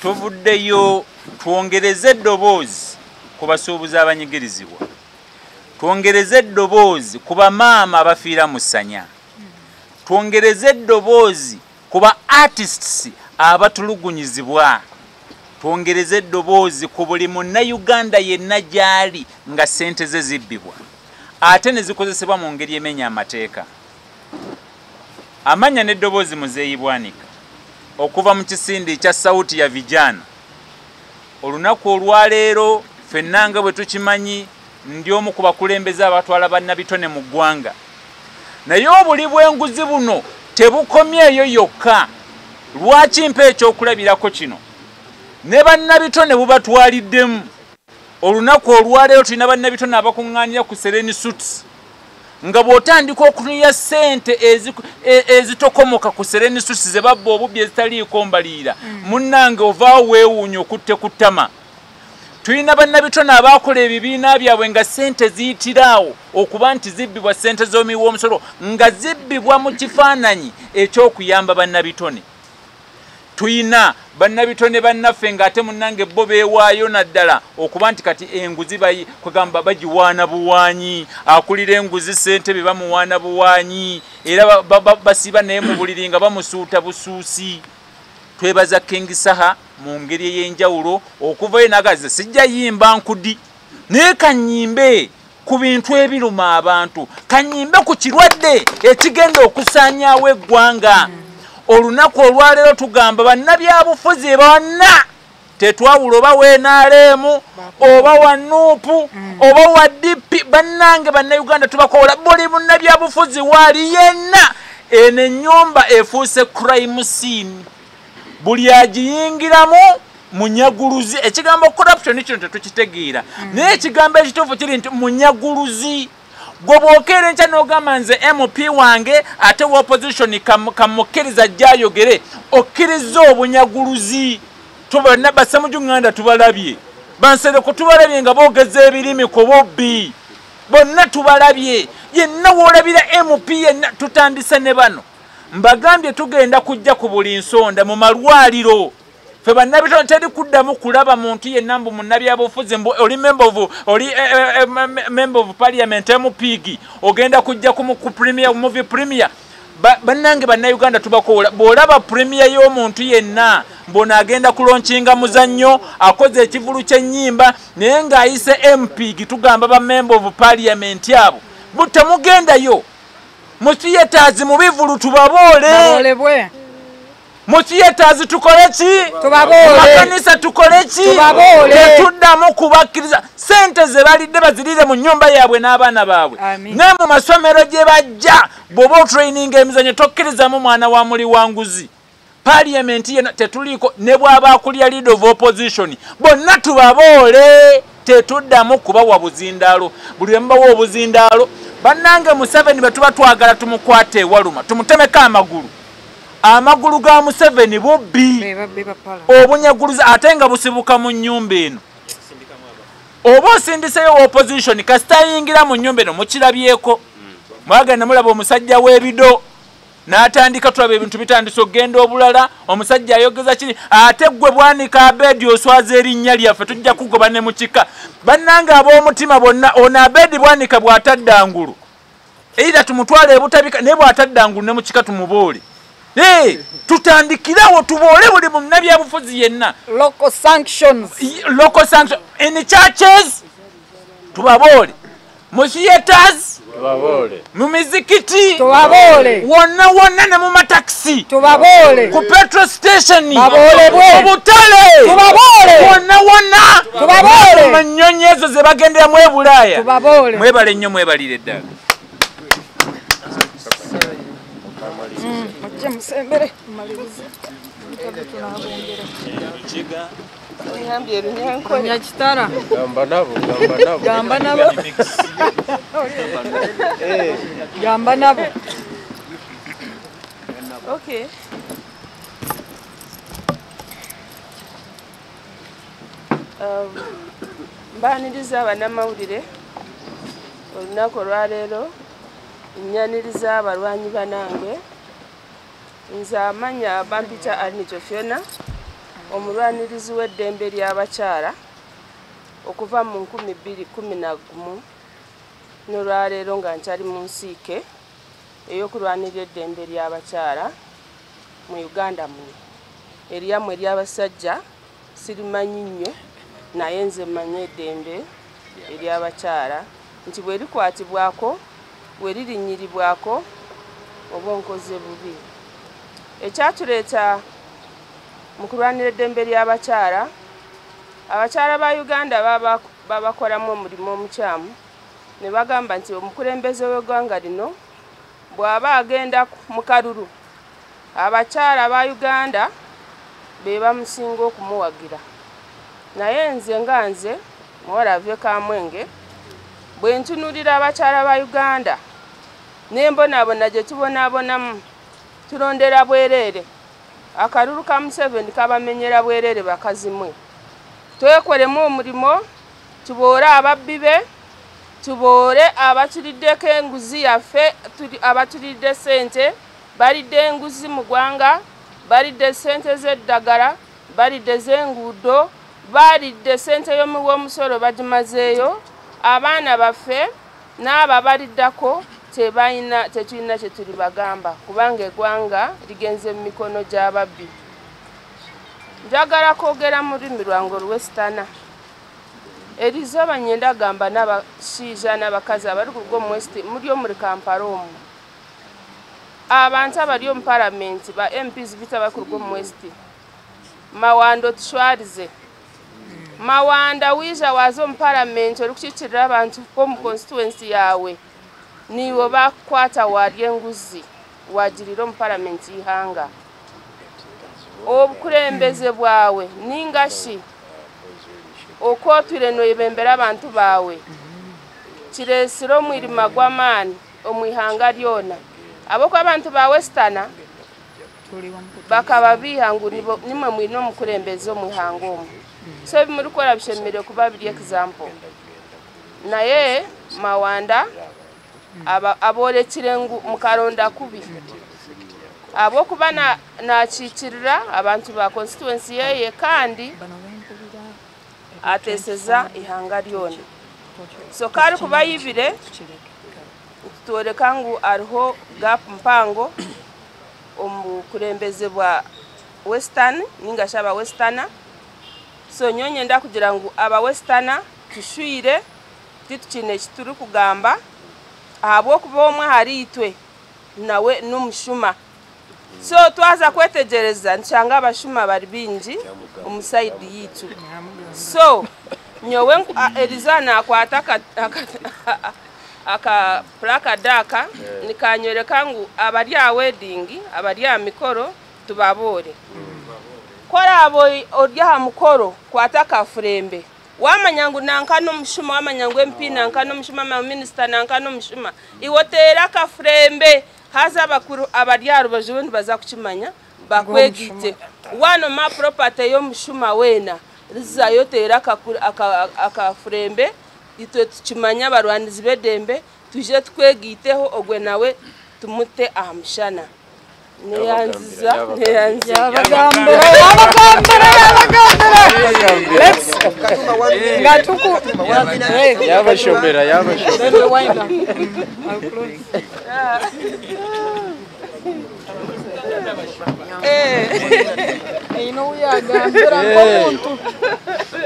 tuvuddeyo twongereze eddoboozi ku basuubuzi abanyigirizibwa, twongereze eddoboozi ku bamaama abafiira mu ssanya, twongereze eddoboozi ku ba artists abatulugunyizibwa, twongereze eddoboozi ku buli munnayuganda yenna gy'ali nga ssente ze zibbibwa ate ne zikozesebwa mu ngeri emenya amateeka. Amanya n'eddoboozi Muzeeyi Bwanika okuva mu kisinde ekya sauti ya vijana. Olunaku olwaleero ffenna nga bwe tukimanyi ndi omu ku bakulembeze abatwala bannabitone mu ggwanga, naye obuli bw'enguzi buno tebukomyeyo yokka. Lwaki mpa ekyokulabirako kino? Ne bannabitone bubatwaliddemu. Olunaku olwaleero tulina bannabitone abakuŋŋaanira ku Sereni Suits nga bw'otandika okutunira ssente ezitokomoka ku Sereni Suits ze babba obubbi ezitaliiko mbaliira munnange ovaawo weewuunya okutte ku ttama. Tulina bannabitone abaakola ebibiina byabwe nga ssente ziyitiraawo okuba nti zibbibwa ssente z'omiwa omusolo nga zibbibwa mu kifaananyi eky'okuyamba bannabitone. Tuyina bannabitone bannaffe ng'ate munnange bo beewaayo naddala okuba nti kati enguzi kugamba bagiwaana buwaanyi, akulira enguzi ssente be bamuwaana buwaanyi era basiba naye mu buliri nga bamusuuta busuusi. Twebaza King Saha mu ngeri ey'enjawulo okuvayo nagaze sijja yimba nkudi naye kanyimbe ku bintu ebiruma abantu, kanyimbe ku kirwadde ekigenda okusaanyaawo eggwanga. Olunaku olwaleero tugamba bannabyabufuzi bonna tetwawula oba w'NRM oba wa Nuupu oba wa DP bannange bannayuganda tubakola buli munnabyabufuzi waali yenna eno ennyumba efuuse crime scene. Buli agiyingiramu munyaguluzi. Ekigambo corruption kino tetukitegeera naye ekigambo ekituufu kiri nti munyaguluzi. Gwe bw'okeera enkya n'ogamba nze MP wange ate wa opposition kamukkiriza ajjayogere okkiriza obunyaguluzi. Tubalina Bassamujjuŋŋanda tubalabye, Bansereko tubalabye nga boogeza ebirimi ku bubbi, bonna tubalabye. Yenna w'olabira MP yenna tutandise ne bano mbagambye tugenda kujja ku buli nsonda mu malwaliro. Fe bannabitone teri kuddamu kulaba muntu yenna mbu munnabyabufuzi oli member of parliament MPG ogenda kujja ku premier movie premier. Bannange bannayuganda tubakola bw'olaba premier y'omuntu yenna mbona agenda kulonkinga muzannyo akoze ekivulu ky'ennyimba naye ng'ayise MPG tugamba ba member of parliament abo butamugendayo. Mu theaters mu bivulu tubaboole. Mu theaters tukole ki? Tubaboole. Makanisa tukole ki? Tubaboole. Tetuddamu kubakkiriza ssente ze balidde bazirire mu nnyumba yaabwe n'abaana baabwe. Ne mu masomero gye bajja bw'oba training emizannyo tokkirizamu mwana wa muli wanguzi. Parliament yena tetuliko ne bw'aba akulya leader of opposition bonna tubaboole. Tetuddamu kubawa buzindaalo. Buli mbawa obuzindaalo bannange Museveni bwe tuba twagala tumukwate ewaluma tumutemeko amagulu. Amagulu ga Museveni bubbi obunyaguluzi ate nga busibuka mu nnyumba eno. Oba osindiseyo opposition kasita yingira mu nnyumba eno mukirabyeko. Mwagenda mulaba omusajja w'ebido n'atandika tulaba ebintu bitandise okugenda obulala omusajja ayogeza kiri ate gwe Bwanika Abedi oswaza erinnya lyaffe tujja kugoba ne mu kika bannange ab'omutima bonna ono Abedi Bwanika bw'atadda ngulu era tumutwale ebutabika ne bw'atadda ngulu ne mu kika tumuboole tutandikirawo tuboole buli munnabyabufuzi yenna Local sanctions in churches tubaboole mu theaters tubabole mu mizikiti tubabole wonna ne mu mataxi tubabole ku petrol station babolebwe obutale tubabole wonna tubabole mu nnyonyi ezo ze bagenderamu e Bulaaya tubabole mwebale nnyo mwebalire ddala musembere Kitara gamba nabo Okay. Mbaniriza abannamawulire olunaku olwaleero nnyaniriza abalwanyi banange nze amanya Bampita Anito Fiona omulwanirizi w'eddembe ly'abakyala okuva mu 2011 n'olwaleero nga nkyali mu nsiike ey'okulwanirira eddembe ly'abakyala mu Uganda muno eryammwe ery'abasajja sirimanyi nnyo naye nze mmanyi eddembe ery'abakyala nti bwe likwatibwako bwe lirinyiribwako oba onkoze bubi ekyatuleeta mu kulwanira eddembe ly'abakyala abakyala ba Uganda babakolamu omulimu omukyamu ne bagamba nti omukulembeze w'eggwanga lino bw'aba agenda mu kalulu abakyala ba Uganda be bamusinga okumuwagira naye nze nga nze muwala ave Kamwenge bwe ntunulira abakyala ba Uganda n'embonabona gye tubonaabonamu tulondera bwereere akalulu ka Museveni kabamenyera bwereere bakazimwe twekolemu omulimo tuboole ababbi be tuboole abatuliddeko enguzi yaffe abatulidde sente balidde enguzi mu ggwanga balidde sente z'eddagala balidde z'enguudo balidde sente y'omusolo bagimazeeyo abaana baffe n'abo baliddako tetulina kye tuli bagamba kubanga eggwanga ligenze mu mikono gy'ababbi njagala kwogera mu lulimi lwange oluwesitana erizoba nyenda gamba n'abashiija n'abakazi abali ku Lugomo West muli omuli Kampala omwo abantu abali omu palamenti ba MPs bita bali ku Lugomo West Mawanda otushwarize Mawanda wiija waaza omu palamenti oli kukiikirira abantu b'omu constituency yawe niwo bakwata wali enguzi wagirira omu palamenti ihanga obukulembeze bwawe ningashi okwotwire noyebembera abantu bawe kireesire omwirima gw'amaani omwihanga lyona abokuba abantu ba Western bakaba bihangu nimwe mwine omukulembeze omwihanga omwo so bimuli kukola bishemere kuba biri example naye Mawanda aboolekire mu kalonda kubi abokuba nakiikirira abantu ba constituency yeye kandi ateeseza ihanga lyona so kali kubayibire tutoleka ngu aliho gap mpango omukulembeze bwa Western ningasha aba Westerner so nyonye nda kugira ngu aba Westerner tushwire titukine ekituri kugamba abokuba omwe hari itwe nawe n'umushuma so twaza kwetegereza nchanga abashuma bari bingi omusaidi yitu so nyowe Elizana akwata aka plaka daka nikanyoreka ngu abali a wedding abali a mikoro tubabore kora abo orya mukoro kwata ka frembe wamanyangu nankano mushuma wamanyangu MP nankano mushuma ma minister nankano mushuma iwotera ka frembe haza abakuru abali a rubajundi baza kukimanya bakwegite wano ma property yo mushuma wena riza yotera aka frembe itwe tukimanya barwanizi bedembe tuje twegiteho ogwe nawe tumute ahamshana neyanziza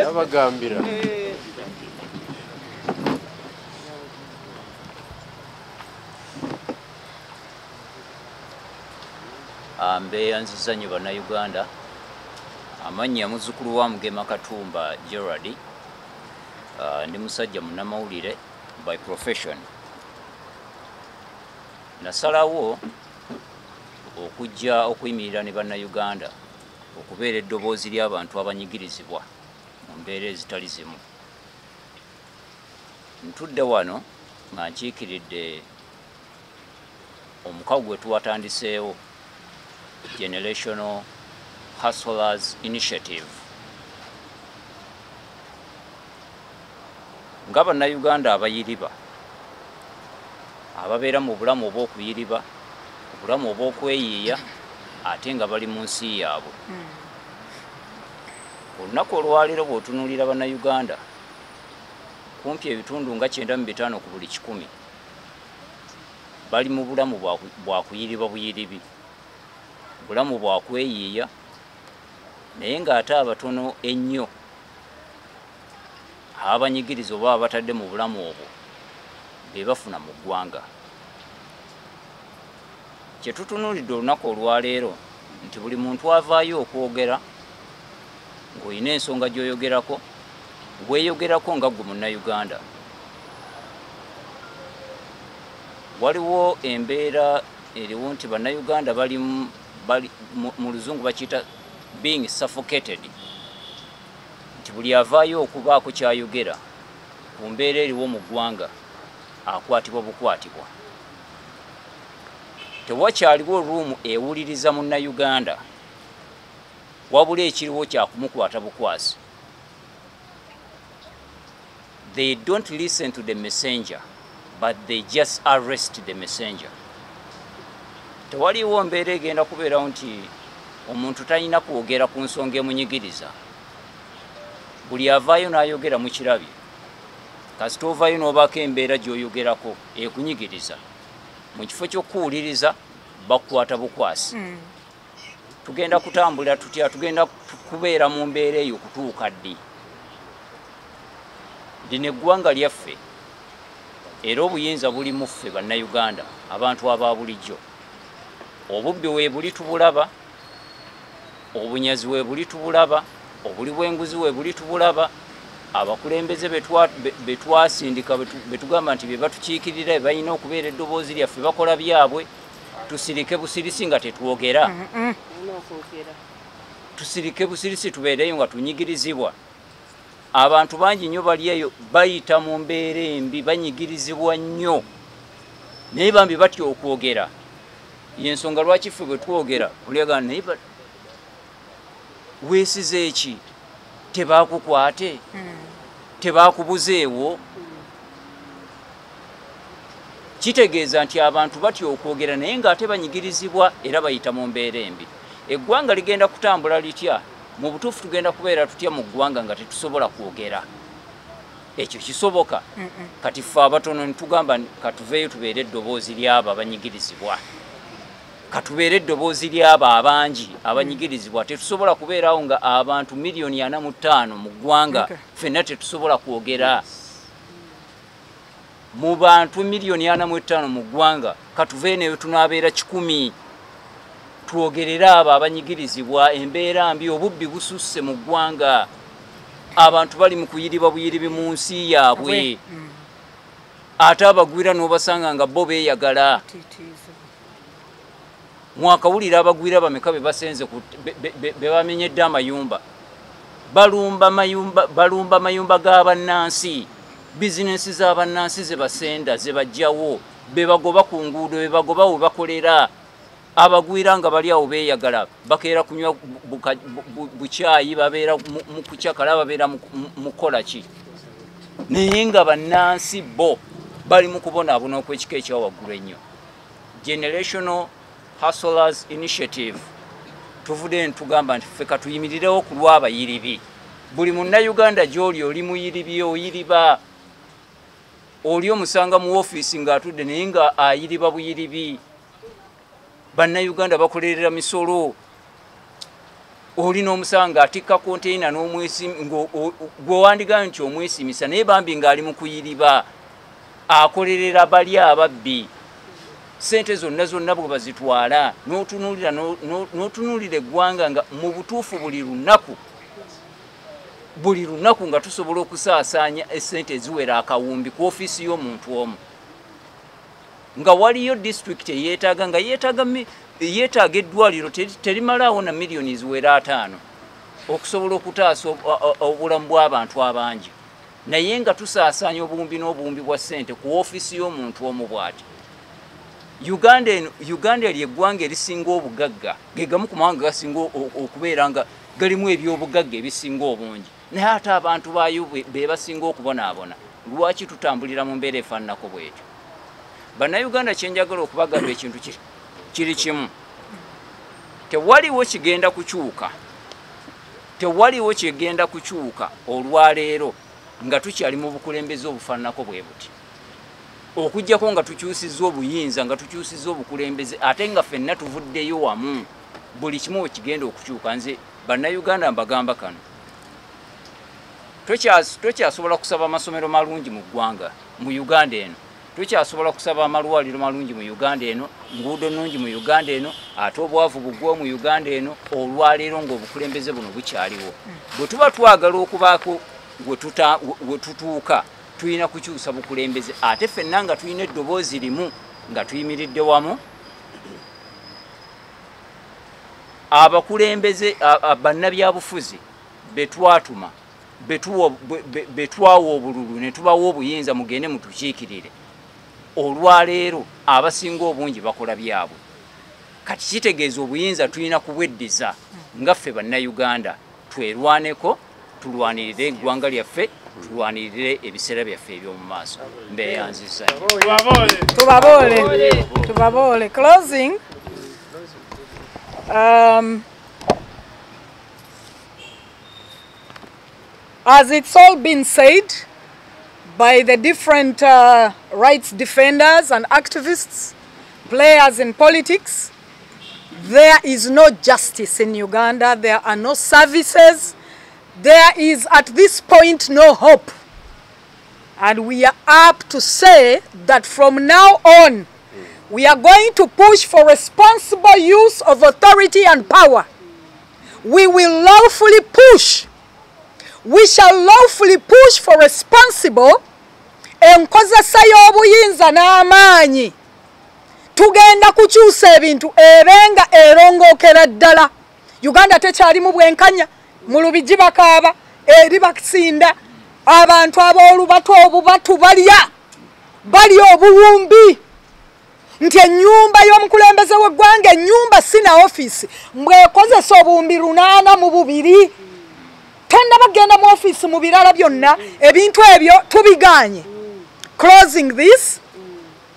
yabagambira mbeyanziza nnyo bannayuganda. Amannya muzzukulu wa Mugema Katumba Gerard. Ndi musajja munnamawulire by profession. Nasalawo okujja okuyimirira ne bannayuganda okubeera eddoboozi ly'abantu abanyigirizibwa mu mbeera ezitali zimu. Ntudde wano nga nkiikiridde omukago gwe tuwatandiseewo Generational Hustlers Initiative. Nga bannayuganda abayiriba ababeera mu bulamu obw'okuyiriba, obulamu obw'okweyiiya ate nga bali mu nsi yaabwe. Olunaku olwaleero bw'otunuulira bannayuganda kumpi ebitundu nga 95 ku buli 100 bali mu bulamu bwa kuyiriba buyiribi, bulamu bwa kweyiiya, naye ng'ate abatono ennyo abanyigiriza oba abatadde mu bulamu obwo be bafuna mu ggwanga. Kye tutunuulidde olunaku olwaleero nti buli muntu avaayo okwogera ng'olina ensonga gy'oyogerako, weeyogerako nga ggwe munnayuganda. Waliwo embeera eriwo nti bannayuganda bali mu luzungu bakiyita being suffocated, nti buli avaayo okubaako kyayogera ku mbeera eriwo mu ggwanga akwatibwa bukwatibwa. Tewakyaliwo oluumu ewuliriza munnayuganda, wabula ekiriwo kyakumukwata bukwasi. They don't listen to the messenger, but they just arrest the messenger. Tewaliwo mbeera egenda kubeerawo nti omuntu talina kwogera ku nsonga emunyigiriza. Buli avaayo n'ayogera mu kirabye. Kasita ovaayo n'obaako embeera gy'oyogerako ekunyigiriza, mu kifo ky'okuwuliriza bakukwata bukwasi. Tugenda kutambula tutya? Tugenda kubeera mu mbeera eyo okutuuka ddi? Lino eggwanga lyaffe era obuyinza buli mu ffe bannayuganda, abantu aba bulijjo. Obubbi we buli tubulaba, obunyazi we buli tubulaba, obuli bw'enguzi we buli tubulaba, abakulembeze betwasindika betugamba nti bye batukiikirira balina okubeera eddoboozi lyaffe bakola byabwe. Tusirike busirisi nga tetwogera. Tusirike busirisi tubeereyo nga tunyigirizibwa. Abantu bangi nnyo bali eyo bayita mu mbeera embi, banyigirizibwa nnyo naye bambi batya okwogera. Yensonga lwaki ffe bwe twogera olyagana naye weesize eki? Tebaakukwate? Tebaakubuzeewo? Kitegeeza nti abantu batya okwogera naye ng'ate banyigirizibwa era bayita mu mbeera embi. Eggwanga ligenda kutambula litya? Mu butuufu tugenda kubeera tutya mu ggwanga nga tetusobola kwogera? Ekyo kisoboka? Kati ffe abatono nitugamba katuveeyo tubeere eddoboozi ly'abo abanyigirizibwa, katubeere eddoboozi ly'abo abangi abanyigirizibwa. Tetusobola kubeerawo nga abantu 45 mu ggwanga ffenna tetusobola kwogera. Mu bantu 45 mu ggwanga katuveeyo ne tunaabeera 100 twogerera abo abanyigirizibwa. Embeera mbi, obubbi bususse mu ggwanga, abantu bali mu kuyiriba buyiribi mu nsi yaabwe, ate abagwira n'obasanga nga bo beeyagala. Mwakawulira abagwira bameka be basenze be bamenyedde amayumba, balumba mayumba g'abannansi, bizinensi z'abannansi ze basenda ze bajjawo, be bagoba ku nguudo, be bagoba we bakolera. Abagwira nga bali awo beeyagala, bakeera kunywa bukyayi, babeera mu kucyakala, babeera mu kola ki, naye nga bannansi bo bali mu kubonaabona okw'ekika ekyawaggulu ennyo. Generational Hustlers Initiative tuvude ntugamba nti ffe katuyimirirewo ku lw'abayiribi. Buli munnayuganda gy'oli oli muyiribi oyiriba. Oli omusanga mu ofiisi ng'atudde naye nga ayiriba buyiribi. Bannayuganda bakolerera misolo. Oli n'omusanga atikka konteyina gwe wandiga nti omwesimisa naye bambi ng'ali mu kuyiriba. Akolerera bali ababbi. Sente zonna bwe bazitwala n'otunuulira eggwanga nga mu butuufu buli lunaku nga tusobola okusaasaanya essente eziwera akawumbi ku ofiisi y'omuntu omu. Nga waliyo disitulikiti eyeetaaga nga yeetaaga eddwaliro terimalaawo na miliyoni ziwera 5 okusobola okutaasa obulamu bw'abantu abangi. Naye nga tusaasaanya obuwumbi n'obuwumbi bwa ssente ku ofiisi y'omuntu omu bw'ati. Uganda ly'eggwanga erisinga obugagga, ge gamu ku mawanga gasinga okubeera nga galimu ebyobugagga ebisinga obungi. Naye ate abantu baayo be basinga okubonaabona. Lwaki tutambulira mu mbeera efaananako bw'etyo? Bannayuganda kye njagala okubagamba ekintu kiri kimu. Tewaliwo kigenda kukyuka olwaleero nga tukyali mu bukulembeze obufaananako bwe buti. Okujjako nga tukyusizza obuyinza nga tukyusizza obukulembeze ate nga ffenna tuvuddeyo wamu buli kimu kigenda okukyuka. Nze bannayuganda mbagamba kano, tokyasobola kusaba amasomero malungi mu ggwanga mu Uganda eno, tokyasobola kusaba amalwaliro malungi mu Uganda eno, nguudo nnungi mu Uganda eno, ate obwavu buggwa mu Uganda eno olwaleero ng'obukulembeze buno bukyaliwo. Bwe tuba twagala okubaako we tutuuka tuyina kukyusa bukulembeze ate ffenna nga tuyina eddoboozi limu nga tuyimiridde wamu. Abakulembeze bannabyabufuzi betwatuma betwawa obululu ne tubawa obuyinza mugende mutukiikirire. Olwaleero abasinga obungi bakola byabwe. Kati kitegeeza obuyinza tuyina kubweddiza nga ffe bannayuganda twerwaneko, tulwanirire eggwanga lyaffe, tulwanirire ebiseera byaffe eby'omu maaso. Mbeyanziza. Tubaboole. Closing. As it's all been said by the different rights defenders and activists, players in politics, there is no justice in Uganda. There are no services. There is at this point no hope. And we are up to say that from now on, we are going to push for responsible use of authority and power. We will lawfully push. We shall lawfully push for responsible enkozesa y'obuyinza n'amaanyi. Tugenda kukyusa ebintu ebenga erongookera ddala. Uganda tekyali mu bwenkanya. Mu Lubigi bakaaba, eri bakisinda. Abantu ab'olubatu obubatu balya obuwumbi. Nti ennyumba y'omukulembeze w'eggwanga, ennyumba sina ofiisi, mbwekozesa obuwumbi 82. Tonna bagenda mu ofiisi mu birala byonna, ebintu ebyo tubiganye. Closing this,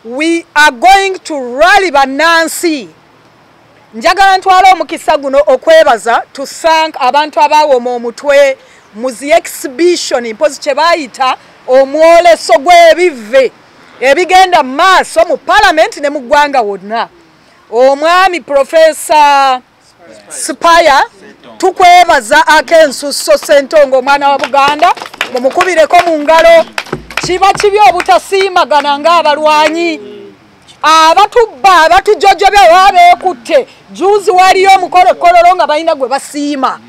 we are going to rally bannansi. Njagala ntwala omukisa guno okwebaza to thank abantu abaawoma omutwe mu zi exhibition mpozi kye baayita omwoleso gw'ebivve ebigenda mu maaso mu parliament ne mu ggwanga wonna. Omwami Professor Spaya tukwebaza akensusso Ssentongo omwana wa Buganda mumukubireko mu ngalo. Kiba kibi obutasiimagana ng'abalwanyi abatubba abatujojobe wabeekutte juzi waliyo omukolokololo nga balina gwe basiima.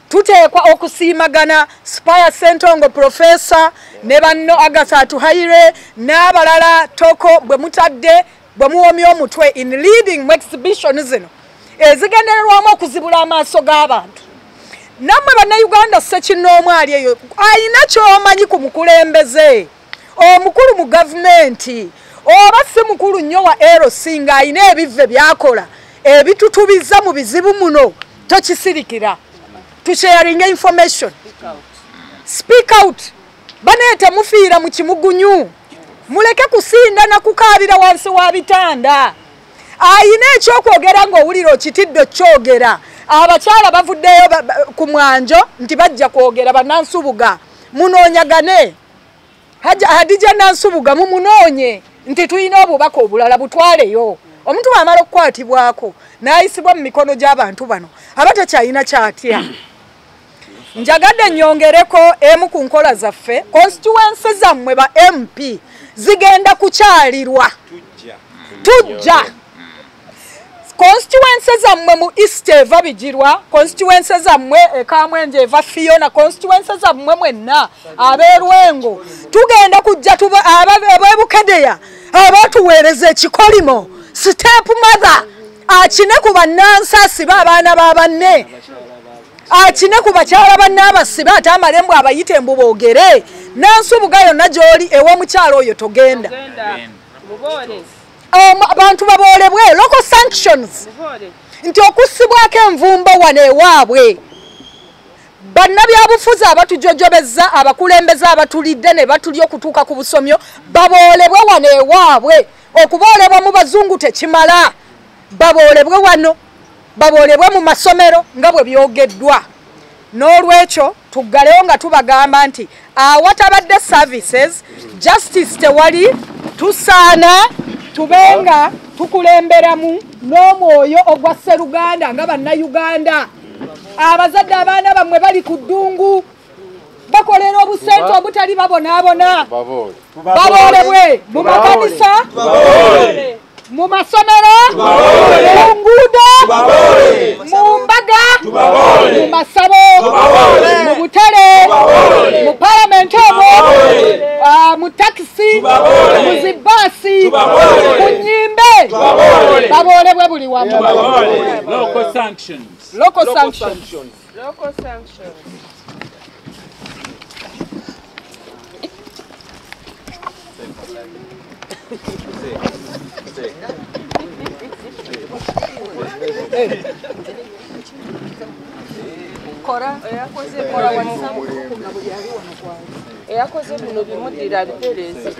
Tuteekwa okusiimagana Spaya Ssentongo Professor ne banno Agatha Atuhaire n'abalala Toko bwe mutadde bwe muwomya omutwe in leading mu exhibition zino ezigendererwamu okuzibula amaaso g'abantu. Nammwe bannayuganda ssekinnoomu ali eyo ayina ky'omanyi ku mukulembeze omukulu mu gavumenti oba si mukulu nnyo wa LC ng'ayina ebivve byakola ebitutubiza mu bizibu muno tokisirikira. To sharing information. Speak out. Baneete mufiira mu kimugunyu. Muleke kusinda na kukaabira wansi wa bitanda. ayina ekyokwogera ng'owulira okitidde kyogera. Abakyala bavuddeyo ku mwanjo nti bajja kwogera bannansubuga munoonyagane. Hadija Nansubuga mumunoonye nti tulina obubaka obulala butwaleyo. Omuntu bw'amala okukwatibwako n'ayisibwa mu mikono gy'abantu bano aba takyalina kyatya. Njagadde nnyongereko emu ku nkola zaffe, constituency zammwe ba MP zigenda kukyalirwa. Tujja. Constituency zammwe mu East eva Bijirwa, constituency zammwe Kamwenje eva Fiona, constituency zammwe mwenna abeerwengo. Tugenda kujja abeebukedeya abatuweereza ekikolimo. Step mother akine ku bannansaasiba abaana b'abanne. Akine ku bakyala banne abasiba ate amalembwa abayite mbu boogere. Nansubuga yonna gy'oli ew'omukyalo oyo togenda. Abantu baboolebwe local sanctions nti okusibwako envumbo wano ewaabwe. Bannabyabufuzi abatujojobezza abakulembeze abatulidde ne batulya okutuuka ku busomyo baboolebwe wano ewaabwe. Okuboolebwa mu bazungu tekimala. Baboolebwe wano, baboolebwe mu masomero nga bwe byogeddwa. N'olwekyo tuggalewo nga tubagamba nti awatabadde services justice tewali, tusaana tubenga tukulemberamu n'omwoyo ogwa Sseruganda nga bannayuganda. Abazadde abaana bammwe bali ku ddungu bakolera obusente obutali babonaabona. Baboolebwe mu makanisa, mu masomero, mu nguudo, mu mbaga, mu masabo, mu butale, mu palamenti omwo, mu takisi, mu zibaasi, mu nnyimbe. Baboolebwe buli wamu. Local sanctions. Local sanctions. Local sanctions. Eyakoze bino bimudira abitereeze.